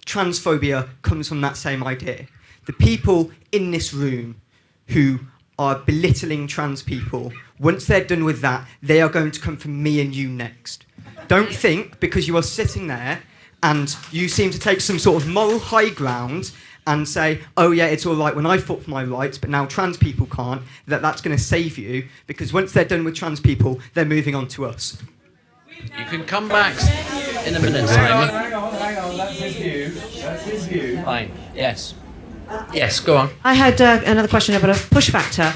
Transphobia comes from that same idea. The people in this room who are belittling trans people, once they're done with that, they are going to come for me and you next. Don't think, because you are sitting there and you seem to take some sort of moral high ground and say, oh yeah, it's all right when I fought for my rights, but now trans people can't, that's going to save you, because once they're done with trans people, they're moving on to us. You can come back in a minute, Simon. Hang on, that's his view. That's his view. Fine, yes. Yes, go on. I had another question about a push factor.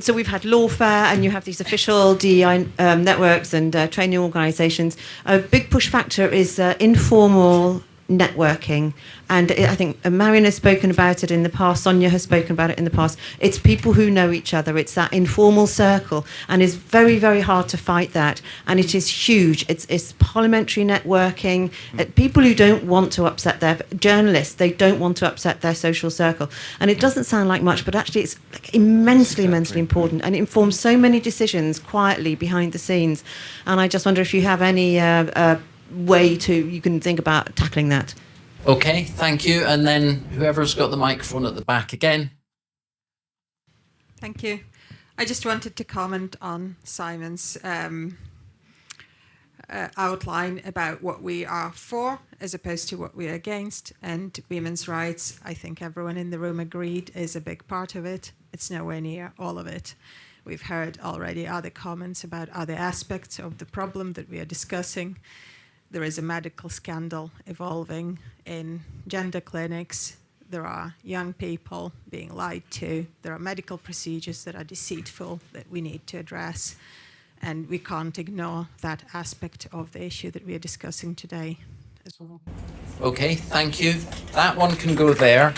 So we've had lawfare, and you have these official DEI networks and training organisations. A big push factor is informal networking, and I think Marion has spoken about it in the past, Sonia has spoken about it in the past. It's people who know each other, it's that informal circle, and it's very, very hard to fight that, and it is huge. It's parliamentary networking, people who don't want to upset their journalists, they don't want to upset their social circle, and it doesn't sound like much, but actually it's immensely important, and it informs so many decisions quietly behind the scenes, and I just wonder if you have any way you can think about tackling that. Okay, thank you. And then whoever's got the microphone at the back again. Thank you. I just wanted to comment on Simon's outline about what we are for as opposed to what we are against, and women's rights. I think everyone in the room agreed is a big part of it. It's nowhere near all of it. We've heard already other comments about other aspects of the problem that we are discussing. There is a medical scandal evolving in gender clinics. There are young people being lied to. There are medical procedures that are deceitful that we need to address. And we can't ignore that aspect of the issue that we are discussing today as well. Okay, thank you. That one can go there.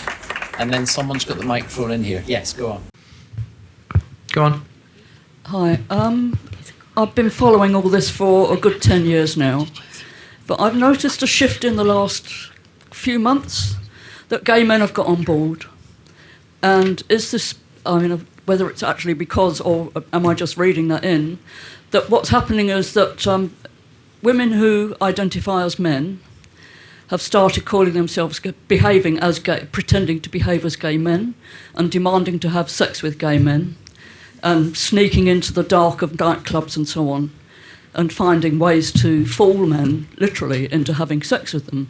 And then someone's got the microphone in here. Yes, go on. Go on. Hi. I've been following all this for a good 10 years now. But I've noticed a shift in the last few months that gay men have got on board. And is this, I mean, whether it's actually because, or am I just reading that in, that what's happening is that women who identify as men have started calling themselves behaving as gay, pretending to behave as gay men and demanding to have sex with gay men and sneaking into the dark of nightclubs and so on and finding ways to fool men, literally, into having sex with them.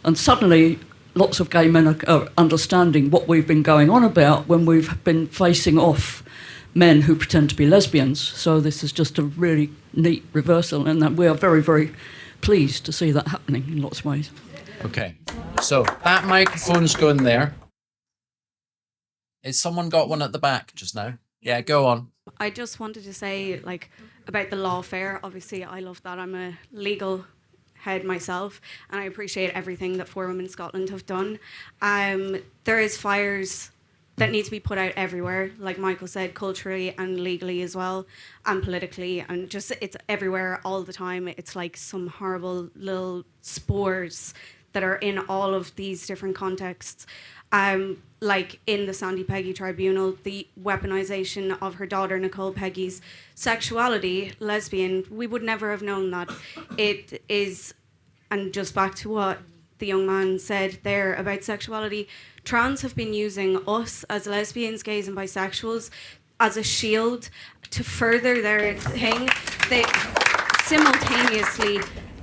And suddenly lots of gay men are understanding what we've been going on about when we've been facing off men who pretend to be lesbians. So this is just a really neat reversal, and that we are very, very pleased to see that happening in lots of ways. Okay, so that microphone's going there. Has someone got one at the back just now? Yeah, go on. I just wanted to say, about the lawfare. Obviously, I love that. I'm a legal head myself, and I appreciate everything that For Women Scotland have done. There is fires that need to be put out everywhere, like Michael said, culturally and legally as well, and politically, and just it's everywhere all the time. It's like some horrible little spores that are in all of these different contexts. Like in the Sandy Peggy Tribunal, the weaponization of her daughter Nicole Peggy's sexuality, lesbian, we would never have known that. It is, and just back to what the young man said there about sexuality, trans have been using us as lesbians, gays and bisexuals as a shield to further their thing. They simultaneously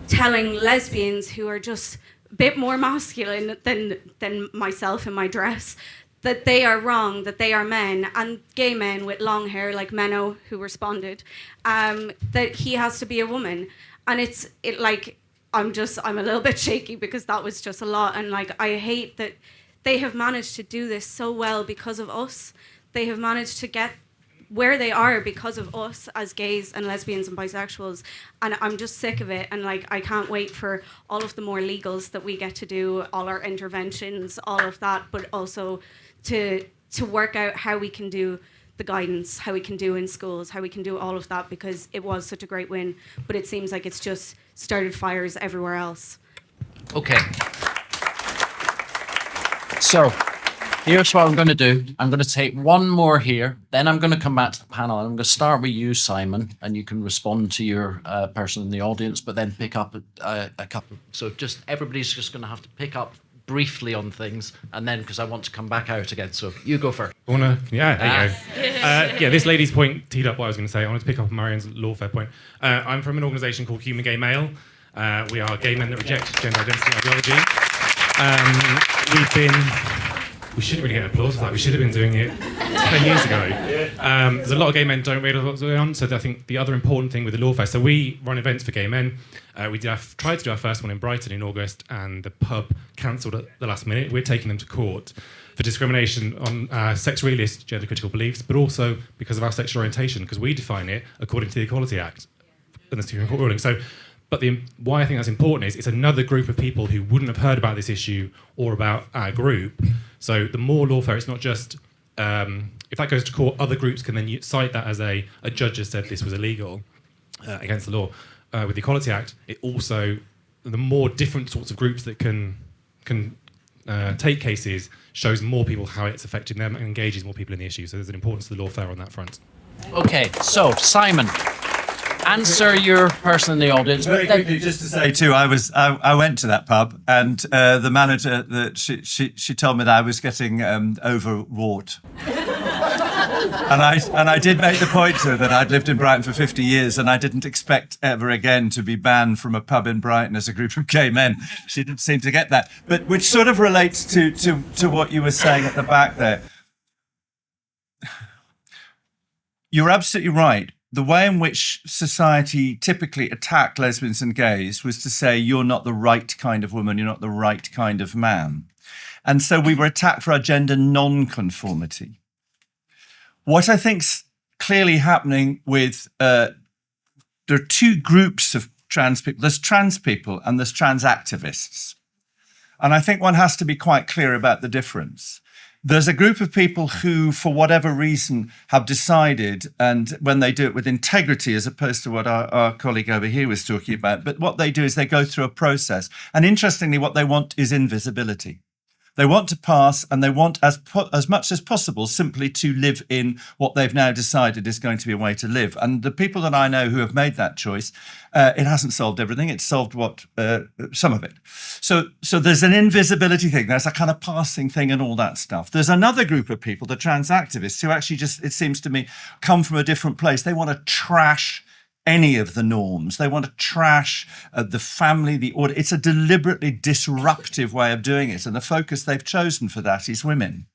telling lesbians who are just a bit more masculine than myself in my dress that they are wrong, that they are men, and gay men with long hair like Menno, who responded, that he has to be a woman. And I'm a little bit shaky because that was just a lot. And I hate that they have managed to do this so well because of us. They have managed to get where they are because of us as gays and lesbians and bisexuals. And I'm just sick of it. And I can't wait for all of the more legals that we get to do, all our interventions, all of that, but also to work out how we can do the guidance, how we can do in schools, how we can do all of that, because it was such a great win. But it seems like it's just started fires everywhere else. Okay. So here's what I'm going to do. I'm going to take one more here. Then I'm going to come back to the panel. I'm going to start with you, Simon, and you can respond to your person in the audience, but then pick up a couple. So just everybody's just going to have to pick up briefly on things, and then because I want to come back out again. So you go first. There you go. This lady's point teed up what I was going to say. I wanted to pick up on Marion's lawfare point. I'm from an organisation called Human Gay Male. We are gay men that reject gender identity ideology. We shouldn't really get applause for that. We should have been doing it 10 years ago. There's a lot of gay men don't realise what's going on. So I think the other important thing with the lawfare, so we run events for gay men. We tried to do our first one in Brighton in August, and the pub cancelled at the last minute. We're taking them to court for discrimination on sex realist gender critical beliefs, but also because of our sexual orientation, because we define it according to the Equality Act and the Supreme Court ruling. But why I think that's important is it's another group of people who wouldn't have heard about this issue or about our group. So the more lawfare, it's not just, if that goes to court, other groups can then cite that as a judge has said this was illegal against the law. With the Equality Act, it also, the more different sorts of groups that can take cases shows more people how it's affecting them and engages more people in the issue. So there's an importance to the lawfare on that front. Okay, so Simon, answer your person in the audience. Very quickly, just to say too, I went to that pub, and the manager that she told me that I was getting overwrought. And I did make the point to her that I'd lived in Brighton for 50 years and I didn't expect ever again to be banned from a pub in Brighton as a group of gay men. She didn't seem to get that. But which sort of relates to what you were saying at the back there. You're absolutely right. The way in which society typically attacked lesbians and gays was to say, you're not the right kind of woman, you're not the right kind of man. And so we were attacked for our gender non-conformity. What I think's clearly happening with, there are two groups of trans people. There's trans people and there's trans activists. And I think one has to be quite clear about the difference. There's a group of people who, for whatever reason, have decided, and when they do it with integrity, as opposed to what our colleague over here was talking about, but what they do is they go through a process. And interestingly, what they want is invisibility. They want to pass, and they want as much as possible simply to live in what they've now decided is going to be a way to live. And the people that I know who have made that choice, it hasn't solved everything. It's solved some of it. So there's an invisibility thing. There's a kind of passing thing and all that stuff. There's another group of people, the trans activists, who actually just, it seems to me, come from a different place. They want to trash any of the norms. They want to trash the family, the order. It's a deliberately disruptive way of doing it. And the focus they've chosen for that is women.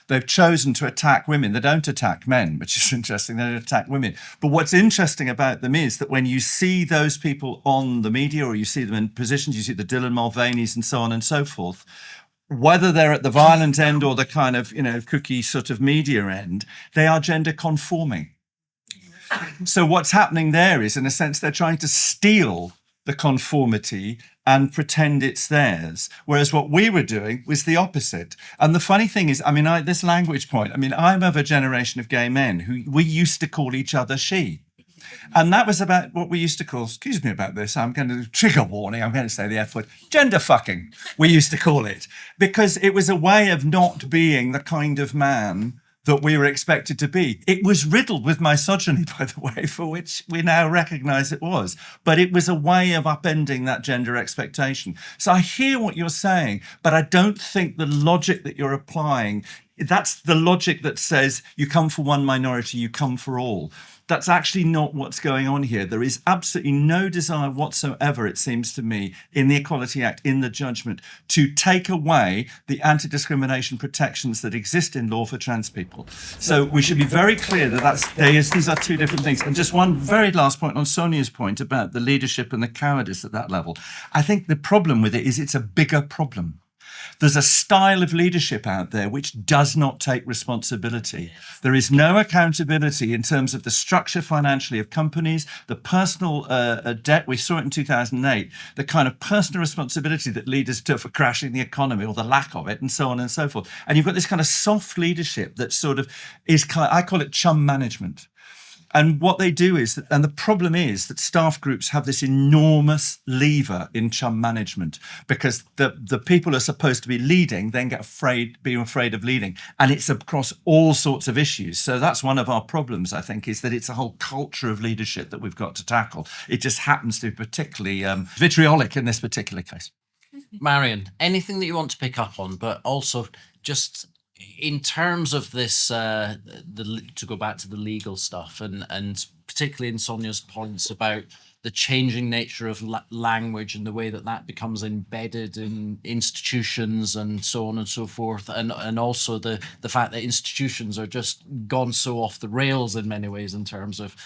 They've chosen to attack women. They don't attack men, which is interesting. They don't attack women. But what's interesting about them is that when you see those people on the media, or you see them in positions, you see the Dylan Mulvaney's and so on and so forth, whether they're at the violent end or the kind of, cookie sort of media end, they are gender conforming. So what's happening there is, in a sense, they're trying to steal the conformity and pretend it's theirs. Whereas what we were doing was the opposite. And the funny thing is, this language point, I'm of a generation of gay men who we used to call each other she. And that was about what we used to call, excuse me about this, I'm going to trigger warning, I'm going to say the F word, gender fucking, we used to call it. Because it was a way of not being the kind of man that we were expected to be. It was riddled with misogyny, by the way, for which we now recognise it was. But it was a way of upending that gender expectation. So I hear what you're saying, but I don't think the logic that you're applying, that's the logic that says you come for one minority, you come for all. That's actually not what's going on here. There is absolutely no desire whatsoever, it seems to me, in the Equality Act, in the judgment, to take away the anti-discrimination protections that exist in law for trans people. So we should be very clear that these are two different things. And just one very last point on Sonia's point about the leadership and the cowardice at that level. I think the problem with it is it's a bigger problem. There's a style of leadership out there which does not take responsibility. There is no accountability in terms of the structure financially of companies, the personal debt. We saw it in 2008, the kind of personal responsibility that leaders took for crashing the economy, or the lack of it, and so on and so forth. And you've got this kind of soft leadership that sort of is, I call it chum management. And what they do is, and the problem is that staff groups have this enormous lever in chum management, because the people who are supposed to be leading then get being afraid of leading. And it's across all sorts of issues. So that's one of our problems, I think, is that it's a whole culture of leadership that we've got to tackle. It just happens to be particularly vitriolic in this particular case. Marion, anything that you want to pick up on, but also just in terms of this, to go back to the legal stuff, and particularly in Sonia's points about the changing nature of language and the way that becomes embedded in institutions and so on and so forth, and also the fact that institutions are just gone so off the rails in many ways in terms of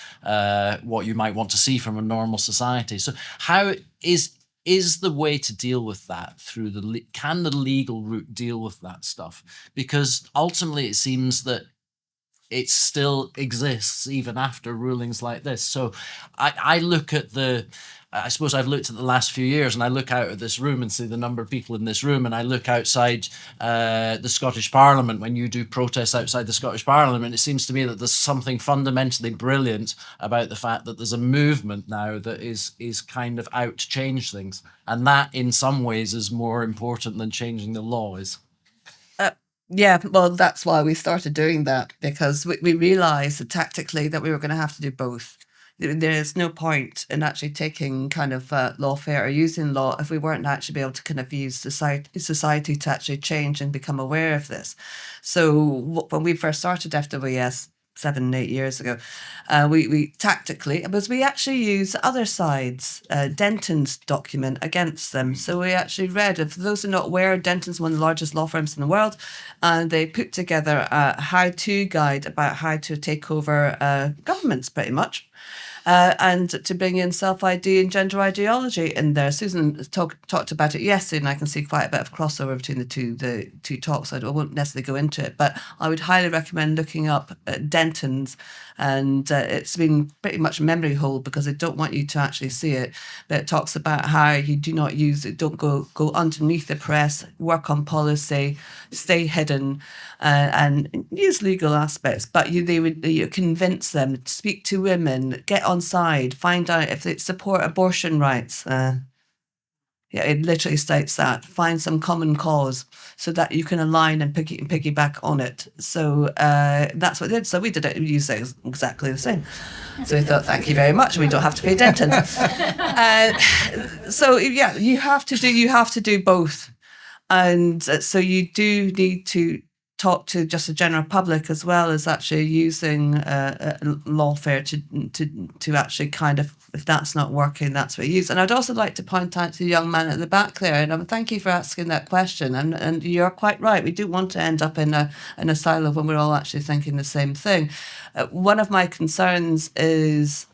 what you might want to see from a normal society. So how is the way to deal with that through can the legal route deal with that stuff? Because ultimately it seems that it still exists even after rulings like this. So I look at I suppose I've looked at the last few years, and I look out at this room and see the number of people in this room, and I look outside the Scottish Parliament. When you do protests outside the Scottish Parliament, it seems to me that there's something fundamentally brilliant about the fact that there's a movement now that is kind of out to change things. And that in some ways is more important than changing the laws. Yeah, well, that's why we started doing that, because we realised that tactically that we were going to have to do both. There's no point in actually taking kind of lawfare or using law if we weren't actually be able to kind of use society to actually change and become aware of this. So when we first started FWS 7-8 years ago, we tactically, because we actually use other sides, Denton's document against them. So we actually read, if those who are not aware, Denton's one of the largest law firms in the world, and they put together a how-to guide about how to take over governments, pretty much. And to bring in self-ID and gender ideology in there. Susan talked about it yesterday, and I can see quite a bit of crossover between the two talks. I won't necessarily go into it, but I would highly recommend looking up Denton's, and it's been pretty much a memory hole because I don't want you to actually see it. But it talks about how you do not use it, don't go underneath the press, work on policy, stay hidden, and use legal aspects. But you convince them, speak to women, get on side, find out if they support abortion rights. Yeah, it literally states that. Find some common cause so that you can align and piggyback on it. So that's what we did. So we did it. We used it exactly the same. So we thought, thank you very much. We don't have to pay dentons. So yeah, you have to do both. And so you do need to talk to just the general public as well as actually using lawfare to actually kind of, if that's not working, that's what you use. And I'd also like to point out to the young man at the back there, and thank you for asking that question. And you're quite right. We do want to end up in a silo when we're all actually thinking the same thing. One of my concerns is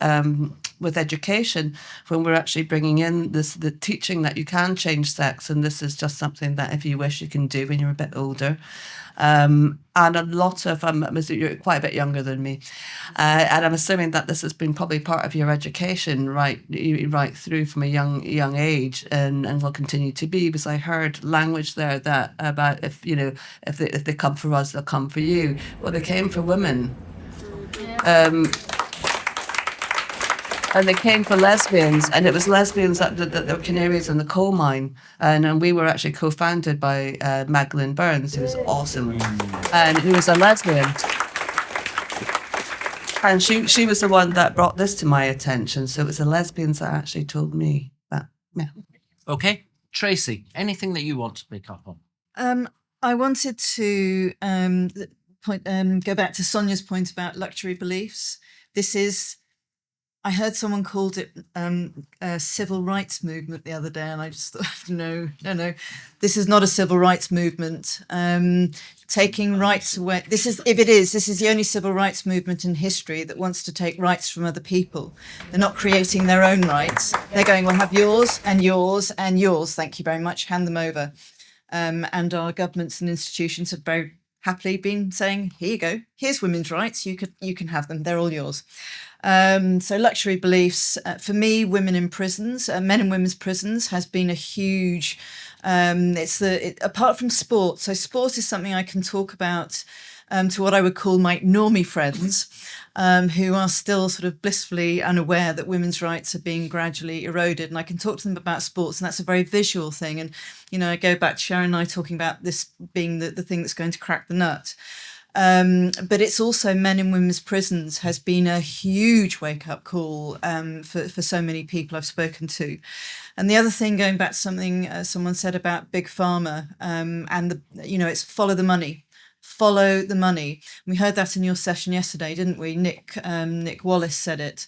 with education, when we're actually bringing in the teaching that you can change sex, and this is just something that if you wish you can do when you're a bit older. And a lot of, you're quite a bit younger than me, and I'm assuming that this has been probably part of your education right through from a young age, and will continue to be, because I heard language there that about if they come for us, they'll come for you. Well, they came for women. And they came for lesbians, and it was lesbians that were canaries in the coal mine. And we were actually co-founded by Magdalene Burns, who was awesome, and who was a lesbian. And she was the one that brought this to my attention. So it was the lesbians that actually told me that. Yeah. Okay, Tracy, anything that you want to pick up on? I wanted to go back to Sonia's point about luxury beliefs. I heard someone called it a civil rights movement the other day, and I just thought, no. This is not a civil rights movement. Taking rights away. This is the only civil rights movement in history that wants to take rights from other people. They're not creating their own rights. They're going, we'll have yours and yours and yours. Thank you very much. Hand them over. And our governments and institutions have very happily been saying, here you go. Here's women's rights. You can have them. They're all yours. So luxury beliefs, for me, women in prisons, men and women's prisons has been a huge, apart from sport. So sport is something I can talk about to what I would call my normie friends, who are still sort of blissfully unaware that women's rights are being gradually eroded. And I can talk to them about sports, and that's a very visual thing. And, I go back to Sharon and I talking about this being the thing that's going to crack the nut. But it's also men in women's prisons has been a huge wake-up call for so many people I've spoken to. And the other thing, going back to something someone said about Big Pharma, and it's follow the money. Follow the money. We heard that in your session yesterday, didn't we? Nick Wallace said it.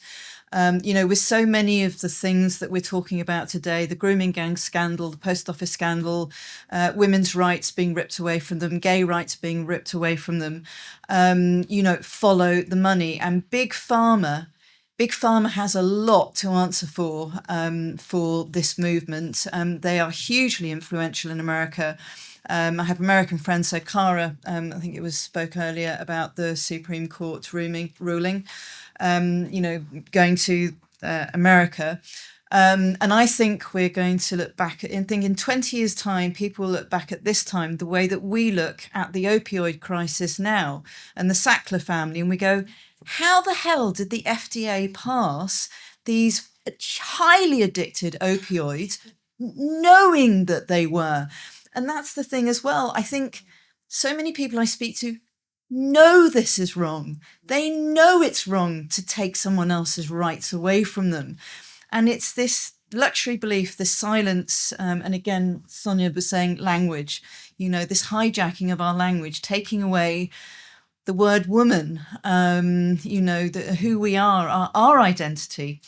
With so many of the things that we're talking about today, the grooming gang scandal, the post office scandal, women's rights being ripped away from them, gay rights being ripped away from them, follow the money. And Big Pharma has a lot to answer for this movement. They are hugely influential in America. I have American friends, so Cara, I think it spoke earlier about the Supreme Court ruling, going to America. And I think we're going to look back in 20 years' time, people will look back at this time the way that we look at the opioid crisis now and the Sackler family, and we go, how the hell did the FDA pass these highly addicted opioids knowing that they were? And that's the thing as well. I think so many people I speak to know this is wrong. They know it's wrong to take someone else's rights away from them. And it's this luxury belief, this silence. And again, Sonia was saying language, this hijacking of our language, taking away the word woman, who we are, our identity.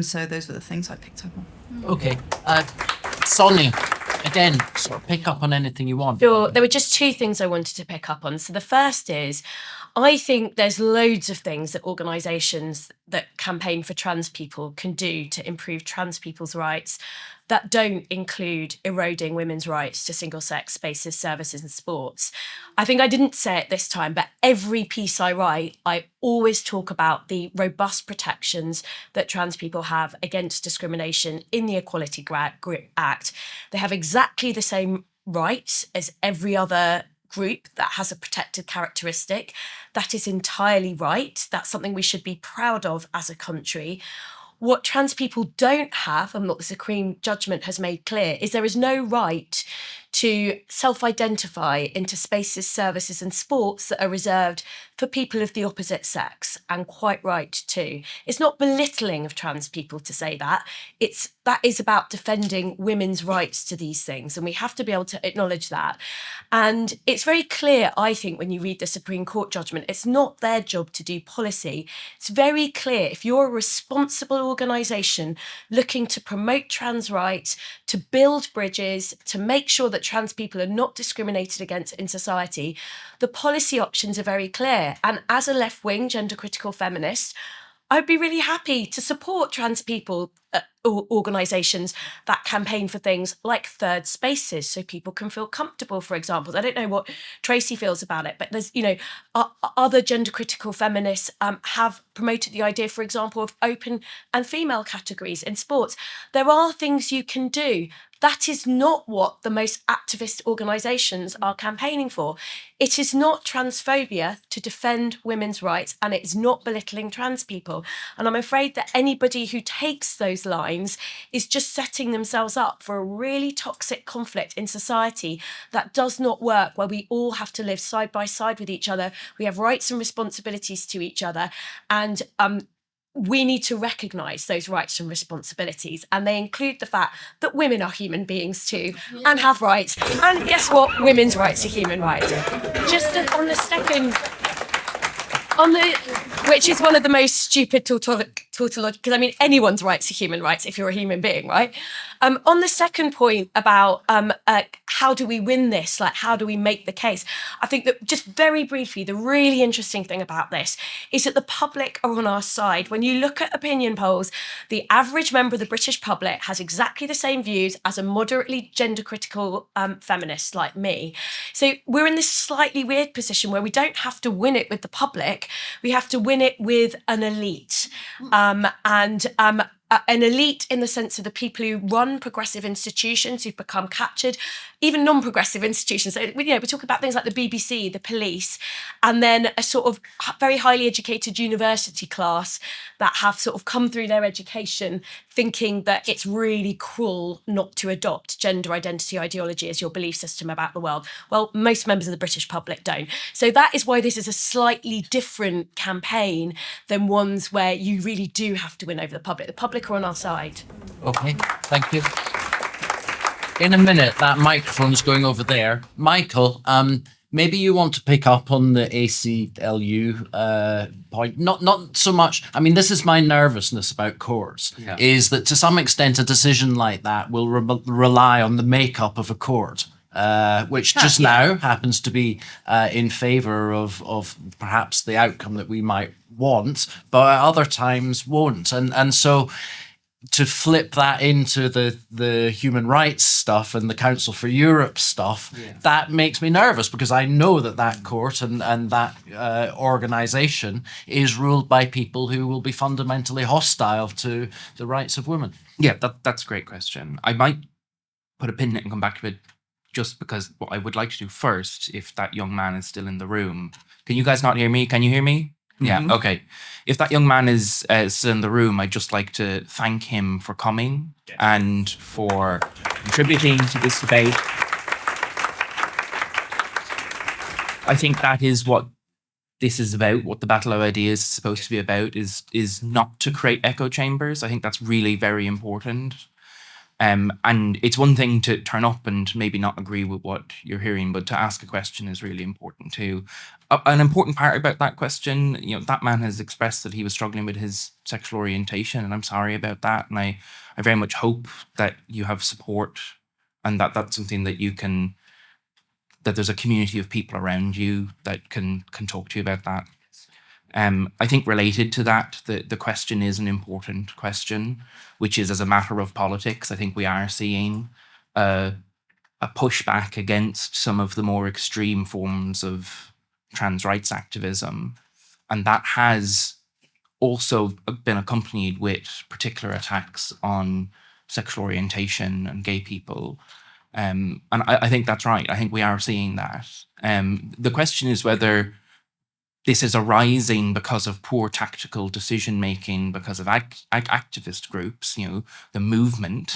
So those were the things I picked up on. Okay. Sonia. Again, sort of pick up on anything you want. Sure. There were just two things I wanted to pick up on. So the first is, I think there's loads of things that organisations that campaign for trans people can do to improve trans people's rights that don't include eroding women's rights to single-sex spaces, services and sports. I think I didn't say it this time, but every piece I write, I always talk about the robust protections that trans people have against discrimination in the Equality Act. They have exactly the same rights as every other group that has a protected characteristic. That is entirely right. That's something we should be proud of as a country. What trans people don't have, and what the Supreme Judgment has made clear, is there is no right to self-identify into spaces, services and sports that are reserved for people of the opposite sex, and quite right too. It's not belittling of trans people to say that. That is about defending women's rights to these things, and we have to be able to acknowledge that. And it's very clear, I think, when you read the Supreme Court judgment, it's not their job to do policy. It's very clear, if you're a responsible organisation looking to promote trans rights, to build bridges, to make sure that trans people are not discriminated against in society, the policy options are very clear. And as a left-wing gender critical feminist, I'd be really happy to support trans people organisations that campaign for things like third spaces so people can feel comfortable, for example. I don't know what Tracy feels about it, but there's, other gender critical feminists have promoted the idea, for example, of open and female categories in sports. There are things you can do. That is not what the most activist organisations are campaigning for. It is not transphobia to defend women's rights, and it is not belittling trans people. And I'm afraid that anybody who takes those lines is just setting themselves up for a really toxic conflict in society that does not work, where we all have to live side by side with each other. We have rights and responsibilities to each other, and we need to recognise those rights and responsibilities, and they include the fact that women are human beings too and have rights. And guess what? Women's rights are human rights. Just on the second, which is one of the most stupid tautological, because I mean, anyone's rights are human rights if you're a human being, right? On the second point about how do we win this, like how do we make the case? I think that, just very briefly, the really interesting thing about this is that the public are on our side. When you look at opinion polls, the average member of the British public has exactly the same views as a moderately gender critical feminist like me. So we're in this slightly weird position where we don't have to win it with the public, we have to win it with an elite. An elite in the sense of the people who run progressive institutions who've become captured, even non-progressive institutions. So, we talk about things like the BBC, the police, and then a sort of very highly educated university class that have sort of come through their education thinking that it's really cruel not to adopt gender identity ideology as your belief system about the world. Well, most members of the British public don't. So that is why this is a slightly different campaign than ones where you really do have to win over the public. The public are on our side. Okay, thank you. In a minute, that microphone's going over there. Michael, maybe you want to pick up on the ACLU point. Not so much. I mean, this is my nervousness about courts, is that to some extent a decision like that will rely on the makeup of a court. Which just now happens to be in favour of perhaps the outcome that we might want, but at other times won't. And so to flip that into the human rights stuff and the Council for Europe stuff, that makes me nervous, because I know that court and that organisation is ruled by people who will be fundamentally hostile to the rights of women. Yeah, that's a great question. I might put a pin in it and come back to it, just because what I would like to do first, if that young man is still in the room. Can you guys not hear me? Can you hear me? Yeah, okay. If that young man is still in the room, I'd just like to thank him for coming and for contributing to this debate. I think that is what this is about, what the Battle of Ideas is supposed to be about, is not to create echo chambers. I think that's really very important. And it's one thing to turn up and maybe not agree with what you're hearing, but to ask a question is really important too. An important part about that question, that man has expressed that he was struggling with his sexual orientation, and I'm sorry about that. And I very much hope that you have support, and that's something that that there's a community of people around you that can talk to you about that. I think related to that, the question is an important question, which is, as a matter of politics, I think we are seeing a pushback against some of the more extreme forms of trans rights activism. And that has also been accompanied with particular attacks on sexual orientation and gay people. And I think that's right. I think we are seeing that. The question is whether this is arising because of poor tactical decision making, because of activist groups, the movement,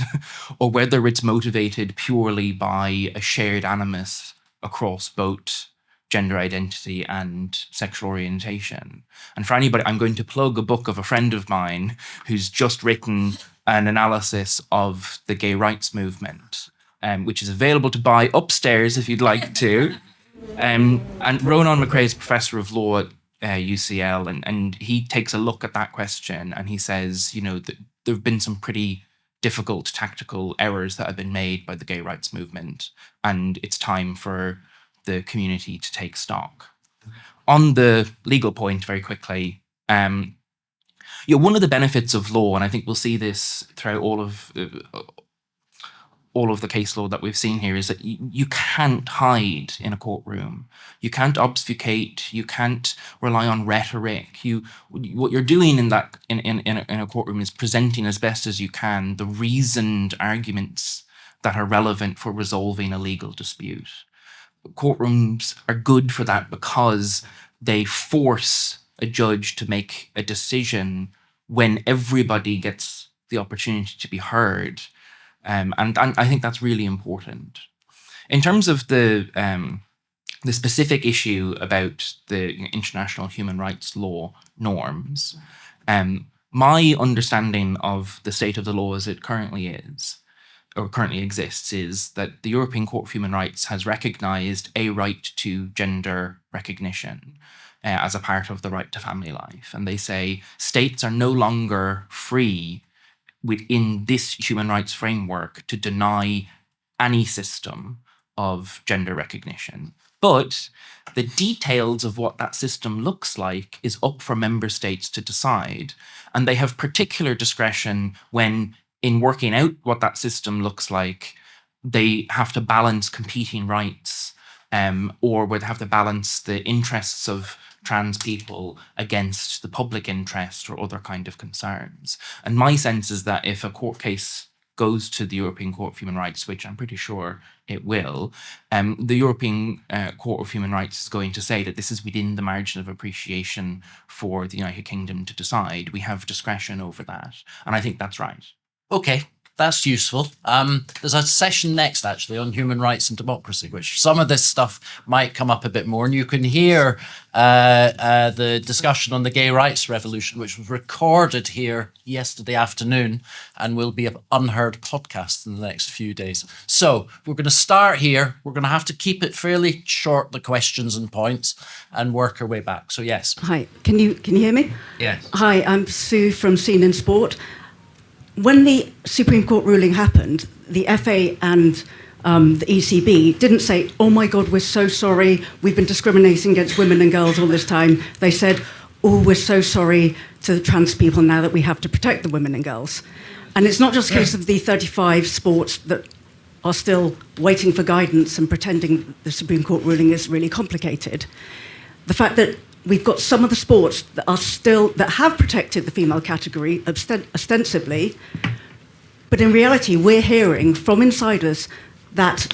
or whether it's motivated purely by a shared animus across both gender identity and sexual orientation. And for anybody, I'm going to plug a book of a friend of mine who's just written an analysis of the gay rights movement, which is available to buy upstairs if you'd like to. And Ronan McRae is professor of law at UCL, and he takes a look at that question, and he says, that there have been some pretty difficult tactical errors that have been made by the gay rights movement, and it's time for the community to take stock. On the legal point, very quickly, one of the benefits of law, and I think we'll see this throughout all of the case law that we've seen here, is that you can't hide in a courtroom. You can't obfuscate. You can't rely on rhetoric. What you're doing in a courtroom is presenting as best as you can the reasoned arguments that are relevant for resolving a legal dispute. Courtrooms are good for that because they force a judge to make a decision when everybody gets the opportunity to be heard. And I think that's really important. In terms of the specific issue about the international human rights law norms, my understanding of the state of the law as it currently exists is that the European Court of Human Rights has recognized a right to gender recognition as a part of the right to family life. And they say states are no longer free within this human rights framework to deny any system of gender recognition. But the details of what that system looks like is up for member states to decide. And they have particular discretion when, in working out what that system looks like, they have to balance competing rights, or would have to balance the interests of trans people against the public interest or other kind of concerns. And my sense is that if a court case goes to the European Court of Human Rights, which I'm pretty sure it will, the European Court of Human Rights is going to say that this is within the margin of appreciation for the United Kingdom to decide. We have discretion over that. And I think that's right. Okay, that's useful. There's a session next, actually, on human rights and democracy, which some of this stuff might come up a bit more. And you can hear the discussion on the gay rights revolution, which was recorded here yesterday afternoon and will be an unheard podcast in the next few days. So we're going to start here. We're going to have to keep it fairly short, the questions and points, and work our way back. So yes. Hi, can you hear me? Yes. Hi, I'm Sue from Scene in Sport. When the Supreme Court ruling happened, the FA and the ECB didn't say, oh my God, we're so sorry, we've been discriminating against women and girls all this time. They said, oh, we're so sorry to the trans people now that we have to protect the women and girls. And it's not just a case of the 35 sports that are still waiting for guidance and pretending the Supreme Court ruling is really complicated. The fact that we've got some of the sports that have protected the female category ostensibly, but in reality, we're hearing from insiders that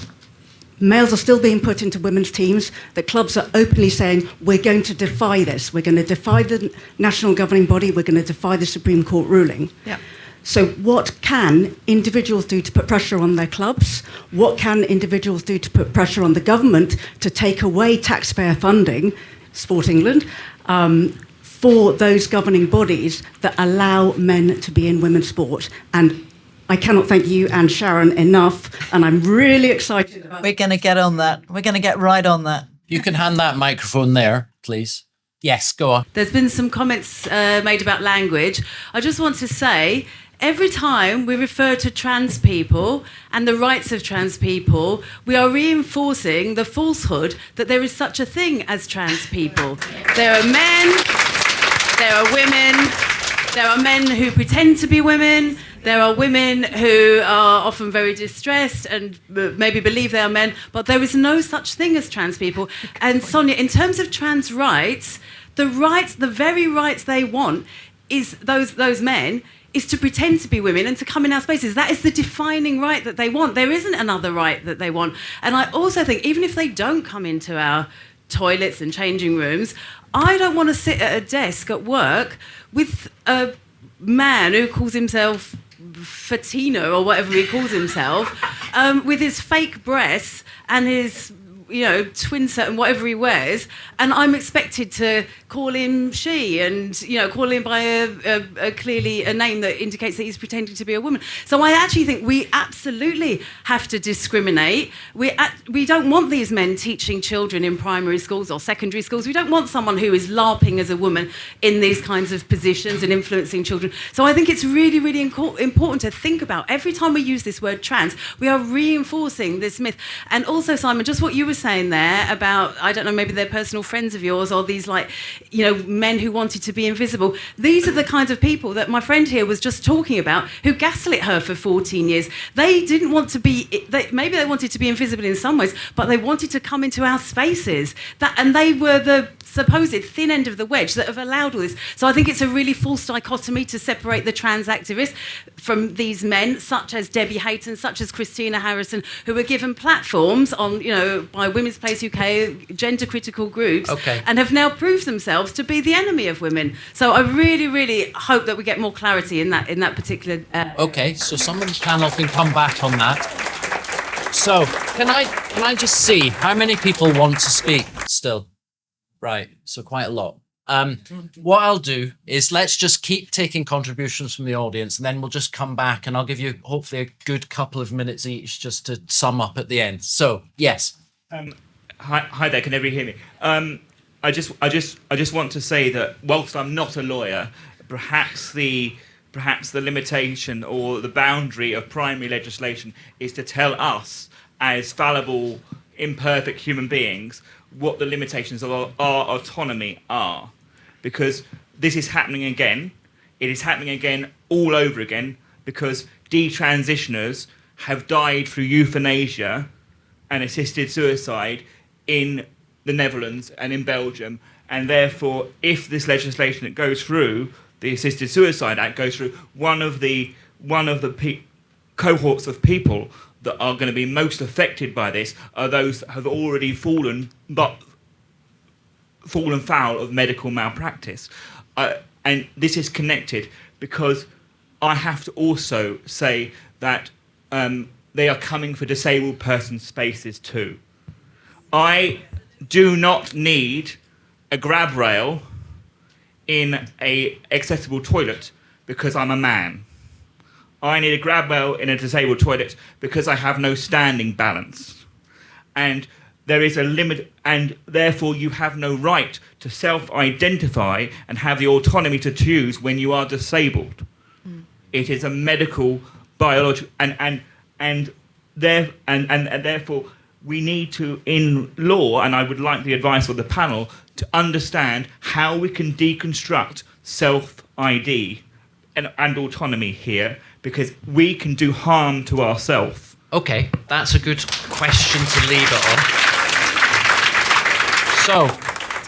males are still being put into women's teams, that clubs are openly saying, we're going to defy this, we're going to defy the national governing body, we're going to defy the Supreme Court ruling. Yeah. So what can individuals do to put pressure on their clubs? What can individuals do to put pressure on the government to take away taxpayer funding, Sport England, for those governing bodies that allow men to be in women's sport? And I cannot thank you and Sharon enough, and I'm really excited about We're going to get on that. We're going to get right on that. You can hand that microphone there, please. Yes, go on. There's been some comments made about language. I just want to say, every time we refer to trans people and the rights of trans people, we are reinforcing the falsehood that there is such a thing as trans people. There are men, there are women, there are men who pretend to be women, there are women who are often very distressed and maybe believe they are men, but there is no such thing as trans people. And Sonia, in terms of trans rights, the very rights they want is those men is to pretend to be women and to come in our spaces. That is the defining right that they want. There isn't another right that they want. And I also think, even if they don't come into our toilets and changing rooms, I don't want to sit at a desk at work with a man who calls himself Fatino or whatever he calls himself, with his fake breasts and his, twin set and whatever he wears, and I'm expected to call him she and, call him by a clearly a name that indicates that he's pretending to be a woman. So I actually think we absolutely have to discriminate. We don't want these men teaching children in primary schools or secondary schools. We don't want someone who is LARPing as a woman in these kinds of positions and influencing children. So I think it's really, really important to think about every time we use this word trans, we are reinforcing this myth. And also, Simon, just what you were saying there about, I don't know, maybe they're personal friends of yours or these men who wanted to be invisible. These are the kinds of people that my friend here was just talking about who gaslit her for 14 years. They didn't want to be, maybe they wanted to be invisible in some ways, but they wanted to come into our spaces. And they were the supposed thin end of the wedge that have allowed all this. So I think it's a really false dichotomy to separate the trans activists from these men, such as Debbie Hayton, such as Christina Harrison, who were given platforms on, by Women's Place UK, gender critical groups, and have now proved themselves to be the enemy of women. So I really, really hope that we get more clarity in that particular. Okay, so someone in the panel can come back on that. So can I just see how many people want to speak still? Right, so quite a lot. What I'll do is let's just keep taking contributions from the audience, and then we'll just come back and I'll give you hopefully a good couple of minutes each just to sum up at the end. So, yes. Hi there, can everybody hear me? I just want to say that whilst I'm not a lawyer, perhaps the limitation or the boundary of primary legislation is to tell us as fallible, imperfect human beings what the limitations of our autonomy are. Because this is happening again. It is happening again all over again because detransitioners have died through euthanasia and assisted suicide in the Netherlands and in Belgium. And therefore, if this legislation that goes through, the Assisted Suicide Act goes through, one of the cohorts of people that are going to be most affected by this are those that have already fallen foul of medical malpractice. And this is connected because I have to also say that they are coming for disabled person spaces too. I do not need a grab rail in a accessible toilet because I'm a man. I need a grab rail in a disabled toilet because I have no standing balance. And there is a limit, and therefore you have no right to self-identify and have the autonomy to choose when you are disabled. It is a medical, biological, and therefore we need to, in law, and I would like the advice of the panel, to understand how we can deconstruct self-ID and autonomy here, because we can do harm to ourselves. Okay, that's a good question to leave it on. So,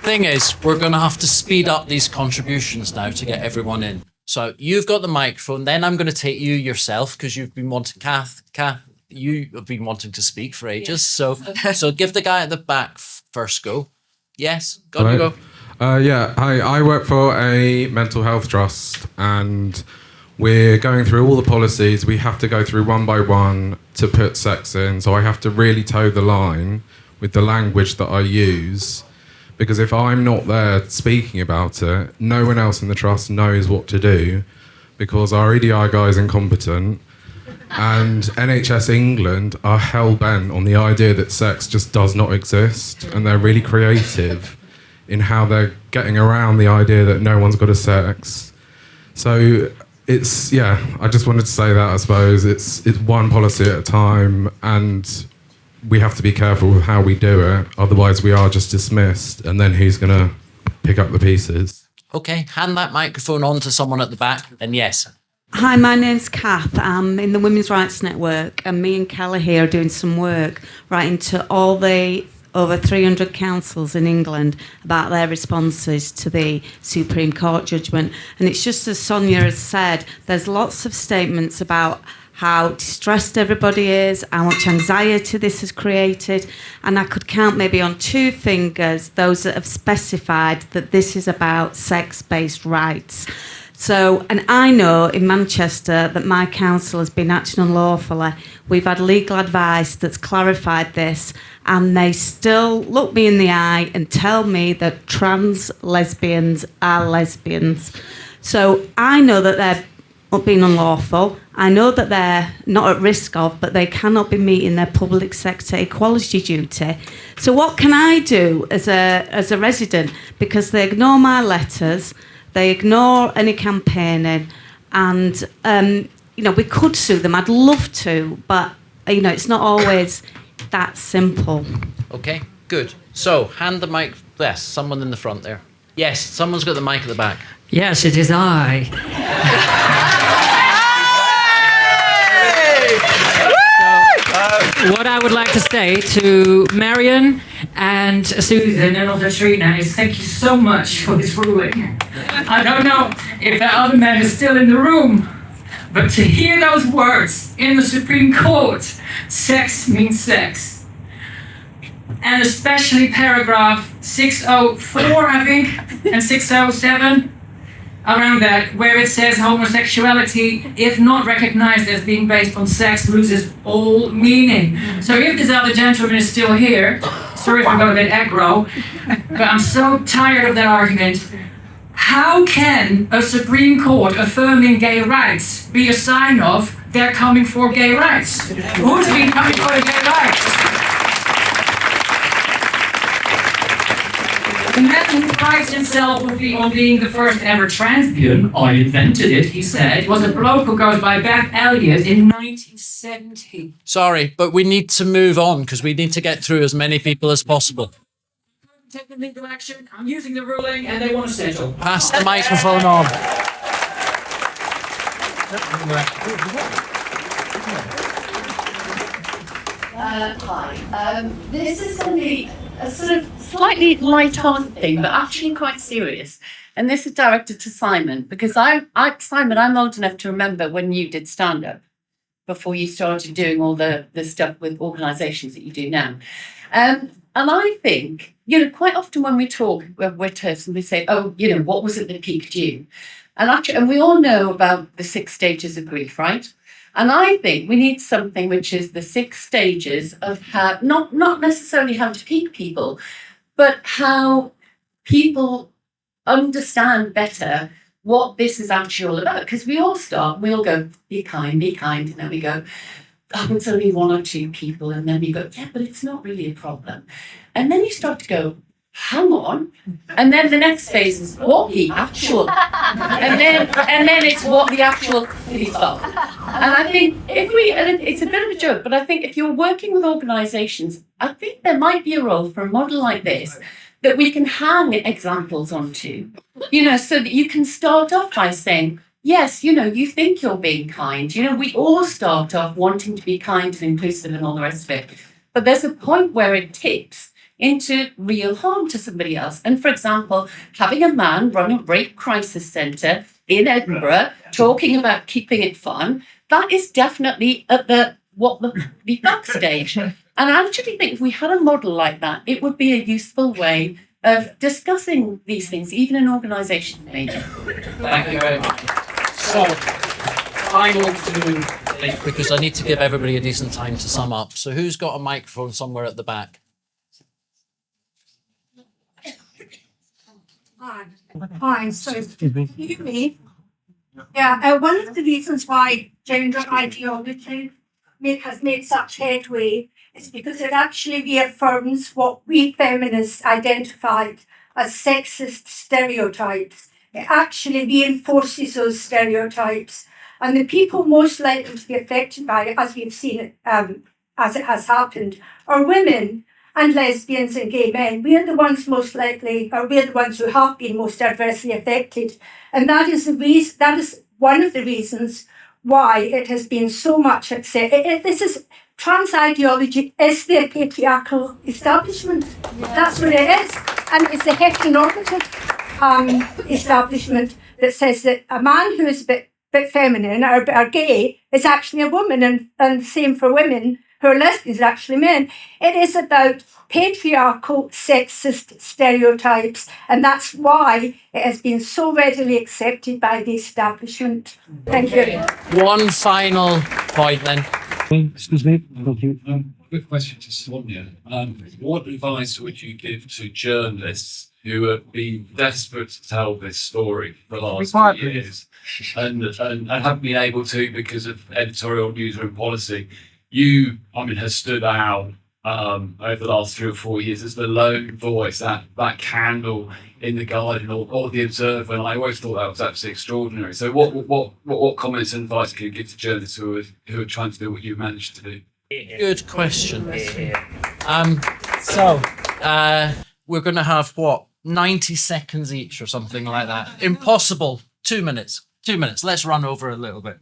thing is, we're going to have to speed up these contributions now to get everyone in. So, you've got the microphone, then I'm going to take you yourself, because you've been wanting, Kath, you have been wanting to speak for ages. So give the guy at the back first go. Yes, got to go. Hi, I work for a mental health trust, and we're going through all the policies. We have to go through one by one to put sex in. So I have to really toe the line with the language that I use, because if I'm not there speaking about it, no one else in the trust knows what to do, because our EDI guy is incompetent, and NHS England are hell-bent on the idea that sex just does not exist, and they're really creative in how they're getting around the idea that no one's got a sex. So it's, I just wanted to say that, I suppose. It's one policy at a time, and we have to be careful with how we do it, otherwise we are just dismissed, and then who's going to pick up the pieces? Okay, hand that microphone on to someone at the back, and yes. Hi, my name's Kath. I'm in the Women's Rights Network, and me and Kelly here are doing some work writing to all the over 300 councils in England about their responses to the Supreme Court judgment. And it's just as Sonia has said, there's lots of statements about how distressed everybody is, how much anxiety this has created, and I could count maybe on 2 fingers those that have specified that this is about sex-based rights. So, and I know in Manchester that my council has been acting unlawfully. We've had legal advice that's clarified this, and they still look me in the eye and tell me that trans lesbians are lesbians. So I know that they're being unlawful. I know that they're not at risk of, but they cannot be meeting their public sector equality duty. So what can I do as a resident? Because they ignore my letters, they ignore any campaigning, and we could sue them. I'd love to, but it's not always that simple. Okay, good. So hand the mic. Yes, someone in the front there. Yes, someone's got the mic at the back. Yes, it is I. What I would like to say to Marion and Susan and also Trina is thank you so much for this ruling. I don't know if that other man is still in the room, but to hear those words in the Supreme Court, sex means sex. And especially paragraph 604, I think, and 607, around that, where it says homosexuality, if not recognized as being based on sex, loses all meaning. So if this other gentleman is still here, sorry if I got a bit aggro, but I'm so tired of that argument. How can a Supreme Court affirming gay rights be a sign of they're coming for gay rights? Who's been coming for the gay rights? The man who prides himself on being the first ever transbian, I invented it, he said, was a bloke who goes by Beth Elliott in 1970. Sorry, but we need to move on because we need to get through as many people as possible. Taking legal action, I'm using the ruling, and they want to settle. Pass the microphone on. Hi. This is going to be a sort of slightly light-hearted thing, but actually quite serious. And this is directed to Simon, because Simon, I'm old enough to remember when you did stand-up before you started doing all the stuff with organisations that you do now. And I think, quite often when we talk, we're toast and we say, oh, what was it that piqued you? And we all know about the 6 stages of grief, right? And I think we need something which is the 6 stages of how, not necessarily how to pique people, but how people understand better what this is actually all about. Because we all go, be kind, and then we go, oh, it's only 1 or 2 people, and then we go, yeah, but it's not really a problem. And then you start to go, hang on, and then the next phase is what the actual, and then it's what the actual is of. And I think it's a bit of a joke, but I think if you're working with organisations, I think there might be a role for a model like this that we can hang examples onto, so that you can start off by saying, yes, you think you're being kind. We all start off wanting to be kind and inclusive and all the rest of it. But there's a point where it tips into real harm to somebody else. And for example, having a man run a rape crisis centre in Edinburgh, talking about keeping it fun, that is definitely at the back stage. And I actually think if we had a model like that, it would be a useful way of discussing these things, even in organisations maybe. Thank you very much. So, final to, because I need to give everybody a decent time to sum up. So who's got a microphone somewhere at the back? Hi, so you me? Yeah, one of the reasons why gender ideology has made such headway is because it actually reaffirms what we feminists identified as sexist stereotypes. It actually reinforces those stereotypes. And the people most likely to be affected by it, as we've seen, as it has happened, are women and lesbians and gay men. We are the ones most likely, or we're the ones who have been most adversely affected. And that is one of the reasons why it has been so much accepted. Trans ideology is the patriarchal establishment. Yeah. That's what it is. And it's a heteronormative establishment that says that a man who is a bit feminine or are gay is actually a woman, and the same for women who are lesbians, actually men. It is about patriarchal, sexist stereotypes, and that's why it has been so readily accepted by the establishment. Thank you. One final point then. Excuse me. Thank you. Quick question to Sonia. What advice would you give to journalists who have been desperate to tell this story for the last few years and haven't been able to because of editorial newsroom policy? You, has stood out over the last 3 or 4 years as the lone voice, that candle in the Guardian or the Observer, and I always thought that was absolutely extraordinary. So, what comments and advice can you give to journalists who are trying to do what you managed to do? Good question. We're going to have 90 seconds each or something like that. Impossible. 2 minutes. 2 minutes. Let's run over a little bit.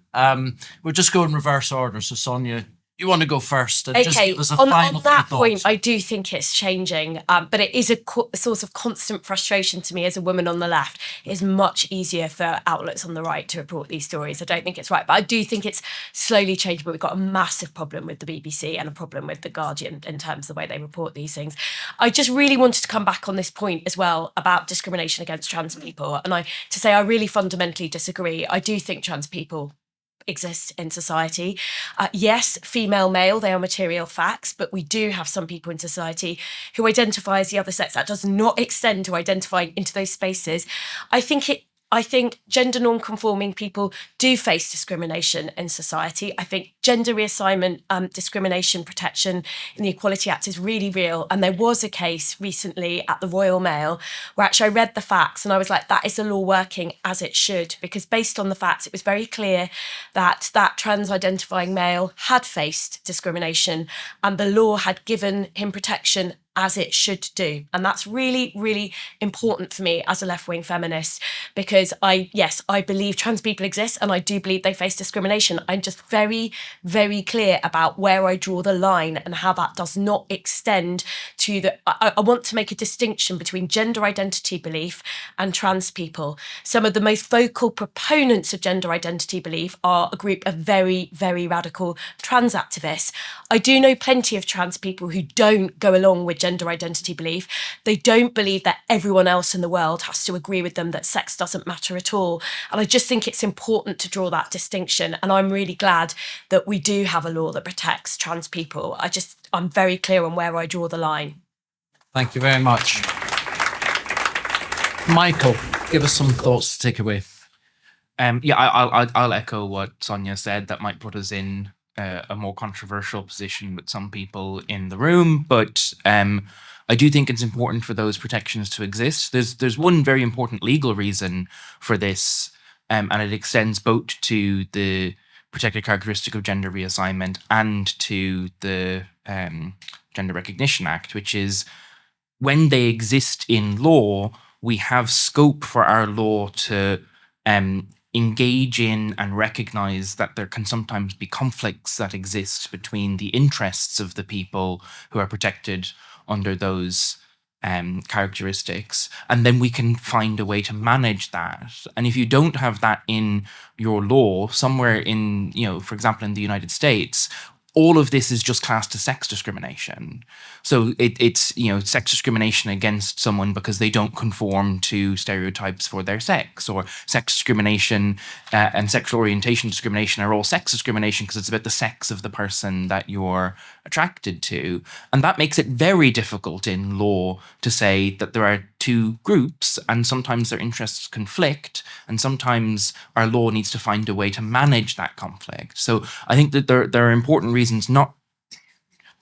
We'll just go in reverse order. So Sonia, you want to go first and just give us a final on that thought. point, I do think it's changing, but it is a source of constant frustration to me as a woman on the left. It's much easier for outlets on the right to report these stories. I don't think it's right, but I do think it's slowly changing. But we've got a massive problem with the BBC and a problem with the Guardian in terms of the way they report these things. I just really wanted to come back on this point as well about discrimination against trans people, and to say I really fundamentally disagree. I do think trans people exist in society. Yes, female, male, they are material facts, but we do have some people in society who identify as the other sex. That does not extend to identifying into those spaces. I think gender non-conforming people do face discrimination in society. I think gender reassignment, discrimination protection in the Equality Act is really real. And there was a case recently at the Royal Mail where actually I read the facts and I was like, that is a law working as it should, because based on the facts, it was very clear that that trans-identifying male had faced discrimination and the law had given him protection as it should do. And that's really, really important for me as a left-wing feminist, because I believe trans people exist and I do believe they face discrimination. I'm just very, very clear about where I draw the line and how that does not extend to I want to make a distinction between gender identity belief and trans people. Some of the most vocal proponents of gender identity belief are a group of very, very radical trans activists. I do know plenty of trans people who don't go along with gender identity belief. They don't believe that everyone else in the world has to agree with them, that sex doesn't matter at all. And I just think it's important to draw that distinction. And I'm really glad that we do have a law that protects trans people. I'm very clear on where I draw the line. Thank you very much. Michael, give us some thoughts to take away. I'll echo what Sonia said. That might put us in a more controversial position with some people in the room, but I do think it's important for those protections to exist. There's one very important legal reason for this, and it extends both to the protected characteristic of gender reassignment and to the Gender Recognition Act, which is when they exist in law, we have scope for our law to engage in and recognize that there can sometimes be conflicts that exist between the interests of the people who are protected under those characteristics, and then we can find a way to manage that. And if you don't have that in your law, somewhere in, for example, in the United States, all of this is just classed as sex discrimination. So it's sex discrimination against someone because they don't conform to stereotypes for their sex, or sex discrimination and sexual orientation discrimination are all sex discrimination because it's about the sex of the person that you're attracted to. And that makes it very difficult in law to say that there are two groups and sometimes their interests conflict, and sometimes our law needs to find a way to manage that conflict. So I think that there are important reasons not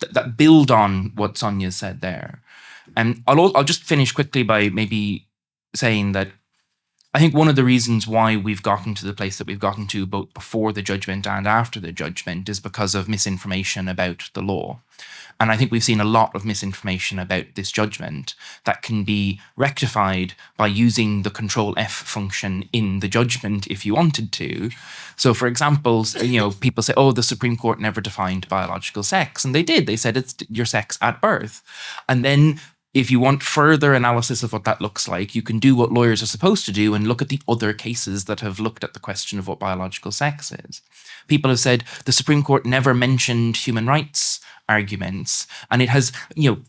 that build on what Sonia said there. And I'll just finish quickly by maybe saying that I think one of the reasons why we've gotten to the place that we've gotten to both before the judgment and after the judgment is because of misinformation about the law. And I think we've seen a lot of misinformation about this judgment that can be rectified by using the Control F function in the judgment if you wanted to. So, for example, people say, oh, the Supreme Court never defined biological sex. And they did. They said it's your sex at birth. And then if you want further analysis of what that looks like, you can do what lawyers are supposed to do and look at the other cases that have looked at the question of what biological sex is. People have said the Supreme Court never mentioned human rights arguments, and it has,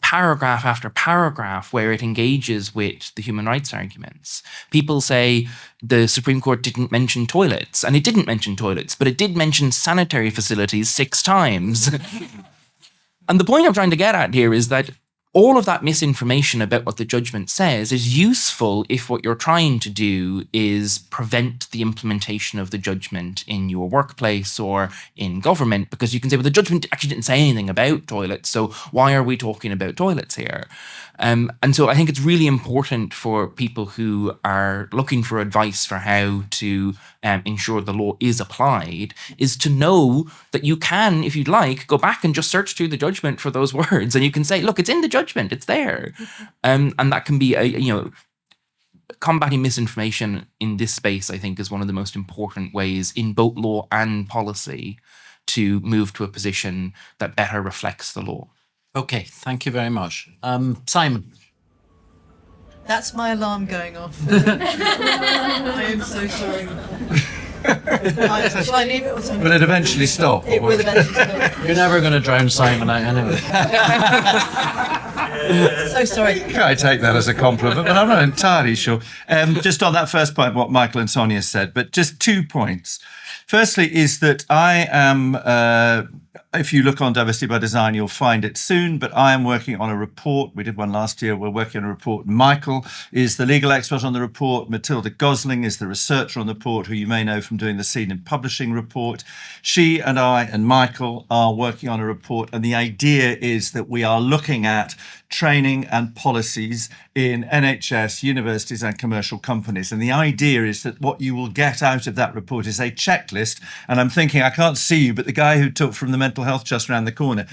paragraph after paragraph where it engages with the human rights arguments. People say the Supreme Court didn't mention toilets, and it didn't mention toilets, but it did mention sanitary facilities 6 times. And the point I'm trying to get at here is that all of that misinformation about what the judgment says is useful if what you're trying to do is prevent the implementation of the judgment in your workplace or in government, because you can say, well, the judgment actually didn't say anything about toilets, so why are we talking about toilets here? And so I think it's really important for people who are looking for advice for how to ensure the law is applied, is to know that you can, if you'd like, go back and just search through the judgment for those words, and you can say, look, it's in the judgment, it's there. And that can be, combating misinformation in this space, I think, is one of the most important ways in both law and policy to move to a position that better reflects the law. Okay, thank you very much. Simon. That's my alarm going off. I am so sorry. Shall I leave it or something? Will it eventually stop? It will eventually stop. You're never going to drown Simon out anyway. So sorry. I take that as a compliment, but I'm not entirely sure. Just on that first point, what Michael and Sonia said, but just 2 points. Firstly is that I am, if you look on Diversity by Design, you'll find it soon, but I am working on a report. We did one last year. We're working on a report. Michael is the legal expert on the report. Matilda Gosling is the researcher on the report, who you may know from doing the Scene in Publishing report. She and I and Michael are working on a report, and the idea is that we are looking at training and policies in NHS, universities and commercial companies. And the idea is that what you will get out of that report is a checklist. And I'm thinking, I can't see you, but the guy who talked from the mental health just around the corner,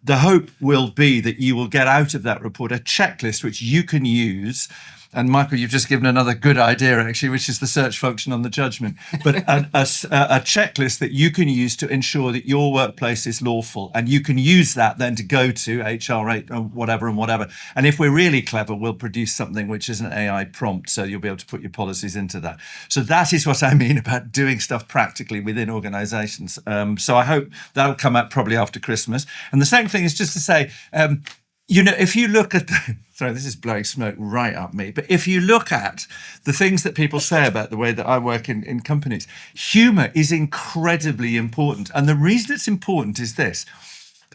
the hope will be that you will get out of that report a checklist which you can use. And Michael, you've just given another good idea, actually, which is the search function on the judgment. But a checklist that you can use to ensure that your workplace is lawful. And you can use that then to go to HR8 or whatever and whatever. And if we're really clever, we'll produce something which is an AI prompt. So you'll be able to put your policies into that. So that is what I mean about doing stuff practically within organizations. So I hope that'll come out probably after Christmas. And the second thing is just to say, if you look at sorry, this is blowing smoke right up me, but if you look at the things that people say about the way that I work in companies, humor is incredibly important. And the reason it's important is this,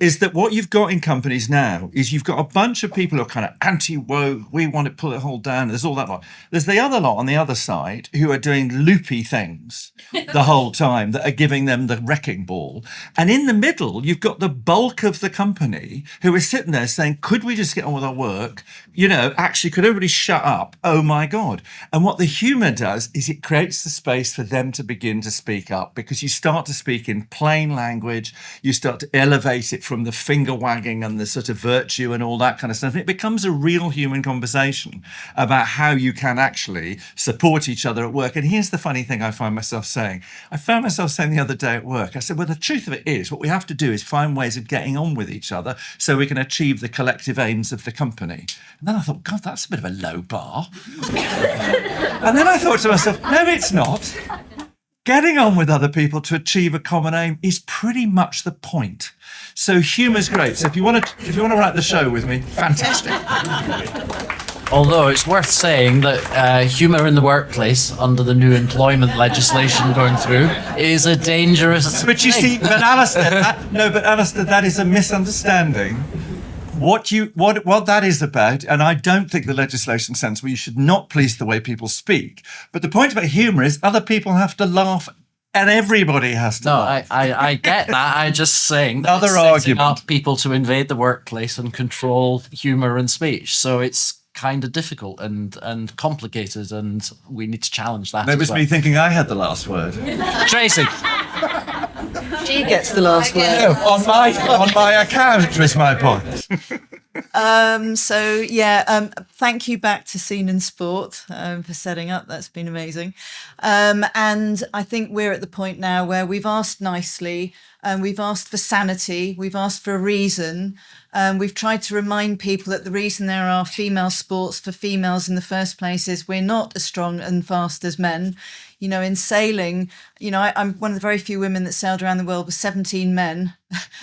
is that what you've got in companies now is you've got a bunch of people who are kind of anti-woke, we want to pull it all down, there's all that lot. There's the other lot on the other side who are doing loopy things the whole time that are giving them the wrecking ball. And in the middle, you've got the bulk of the company who are sitting there saying, could we just get on with our work? Actually, could everybody shut up? Oh my God. And what the humor does is it creates the space for them to begin to speak up, because you start to speak in plain language, you start to elevate it from the finger wagging and the sort of virtue and all that kind of stuff. It becomes a real human conversation about how you can actually support each other at work. And here's the funny thing I find myself saying. I found myself saying the other day at work, I said, well, the truth of it is what we have to do is find ways of getting on with each other so we can achieve the collective aims of the company. And then I thought, God, that's a bit of a low bar. And then I thought to myself, no, it's not. Getting on with other people to achieve a common aim is pretty much the point. So humour's great. So if you want to write the show with me, fantastic. Although it's worth saying that humour in the workplace under the new employment legislation going through is a dangerous thing. But you see, but Alistair, that is a misunderstanding. What that is about, and I don't think the legislation says you should not police the way people speak. But the point about humour is other people have to laugh, and everybody has to laugh. I get that. I'm just saying that Another it's setting argument. up people to invade the workplace and control humour and speech. So it's kind of difficult and complicated, and we need to challenge that. That was as well. me thinking I had the last word. Tracy. She gets the last word. No, on my account was my point. Thank you back to Scene and Sport for setting up. That's been amazing. And I think we're at the point now where we've asked nicely, we've asked for sanity, we've asked for a reason. We've tried to remind people that the reason there are female sports for females in the first place is we're not as strong and fast as men. You know, in sailing, you know, I'm one of the very few women that sailed around the world with 17 men.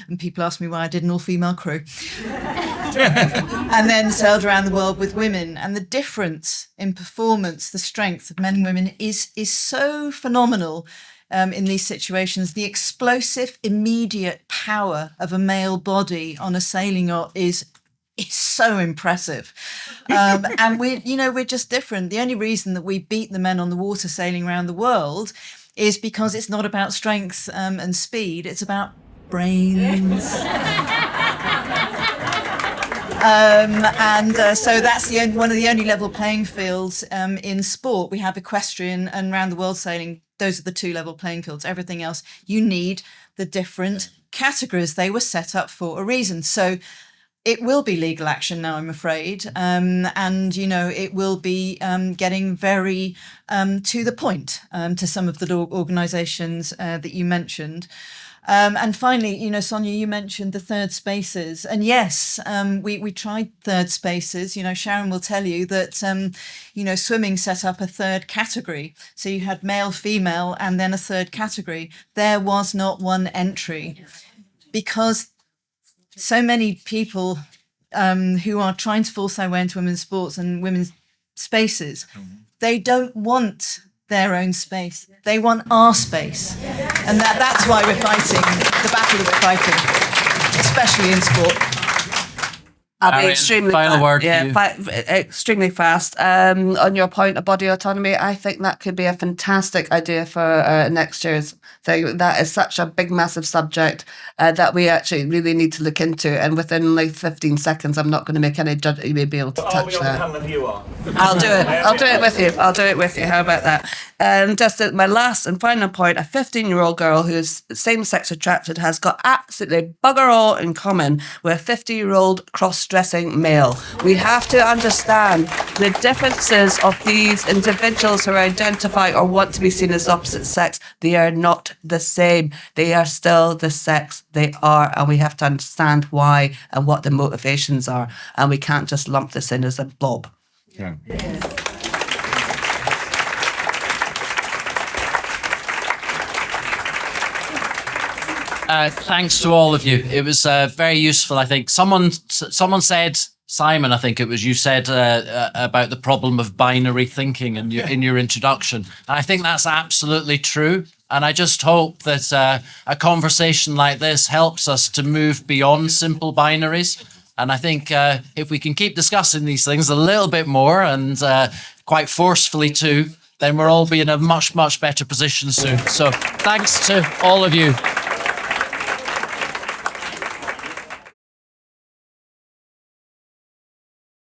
And people ask me why I did an all-female crew. And then sailed around the world with women. And the difference in performance, the strength of men and women is so phenomenal in these situations. The explosive, immediate power of a male body on a sailing yacht is so impressive. And we're just different. The only reason that we beat the men on the water sailing around the world is because it's not about strength and speed, it's about brains. So that's one of the only level playing fields in sport. We have equestrian and round the world sailing. Those are the two level playing fields. Everything else, you need the different categories. They were set up for a reason. So it will be legal action now, I'm afraid. And, you know, it will be getting very to the point to some of the organisations that you mentioned. And finally, you know, Sonia, you mentioned the third spaces. And yes, we tried third spaces. You know, Sharon will tell you that, you know, swimming set up a third category. So you had male, female, and then a third category. There was not one entry because so many people who are trying to force their way into women's sports and women's spaces, they don't want their own space. They want our space. And that's why we're fighting, the battle that we're fighting, especially in sport. I'll be Marion, extremely final word. Extremely fast. On your point of body autonomy, I think that could be a fantastic idea for next year's thing. That is such a big, massive subject that we actually really need to look into. And within like 15 seconds, I'm not going to make any judgment. You may be able to touch that. I'll do it. I'll do it with you. I'll do it with you. How about that? And just my last and final point, a 15-year-old girl who's same-sex attracted has got absolutely bugger all in common with a 50-year-old cross-dressing male. We have to understand the differences of these individuals who identify or want to be seen as opposite sex. They are not the same. They are still the sex they are, and we have to understand why and what the motivations are. And we can't just lump this in as a blob. Yeah. Thanks to all of you. It was very useful. I think someone said, Simon, I think it was you said about the problem of binary thinking in your introduction. And I think that's absolutely true. And I just hope that a conversation like this helps us to move beyond simple binaries. And I think if we can keep discussing these things a little bit more and quite forcefully too, then we'll all be in a much, much better position soon. So thanks to all of you.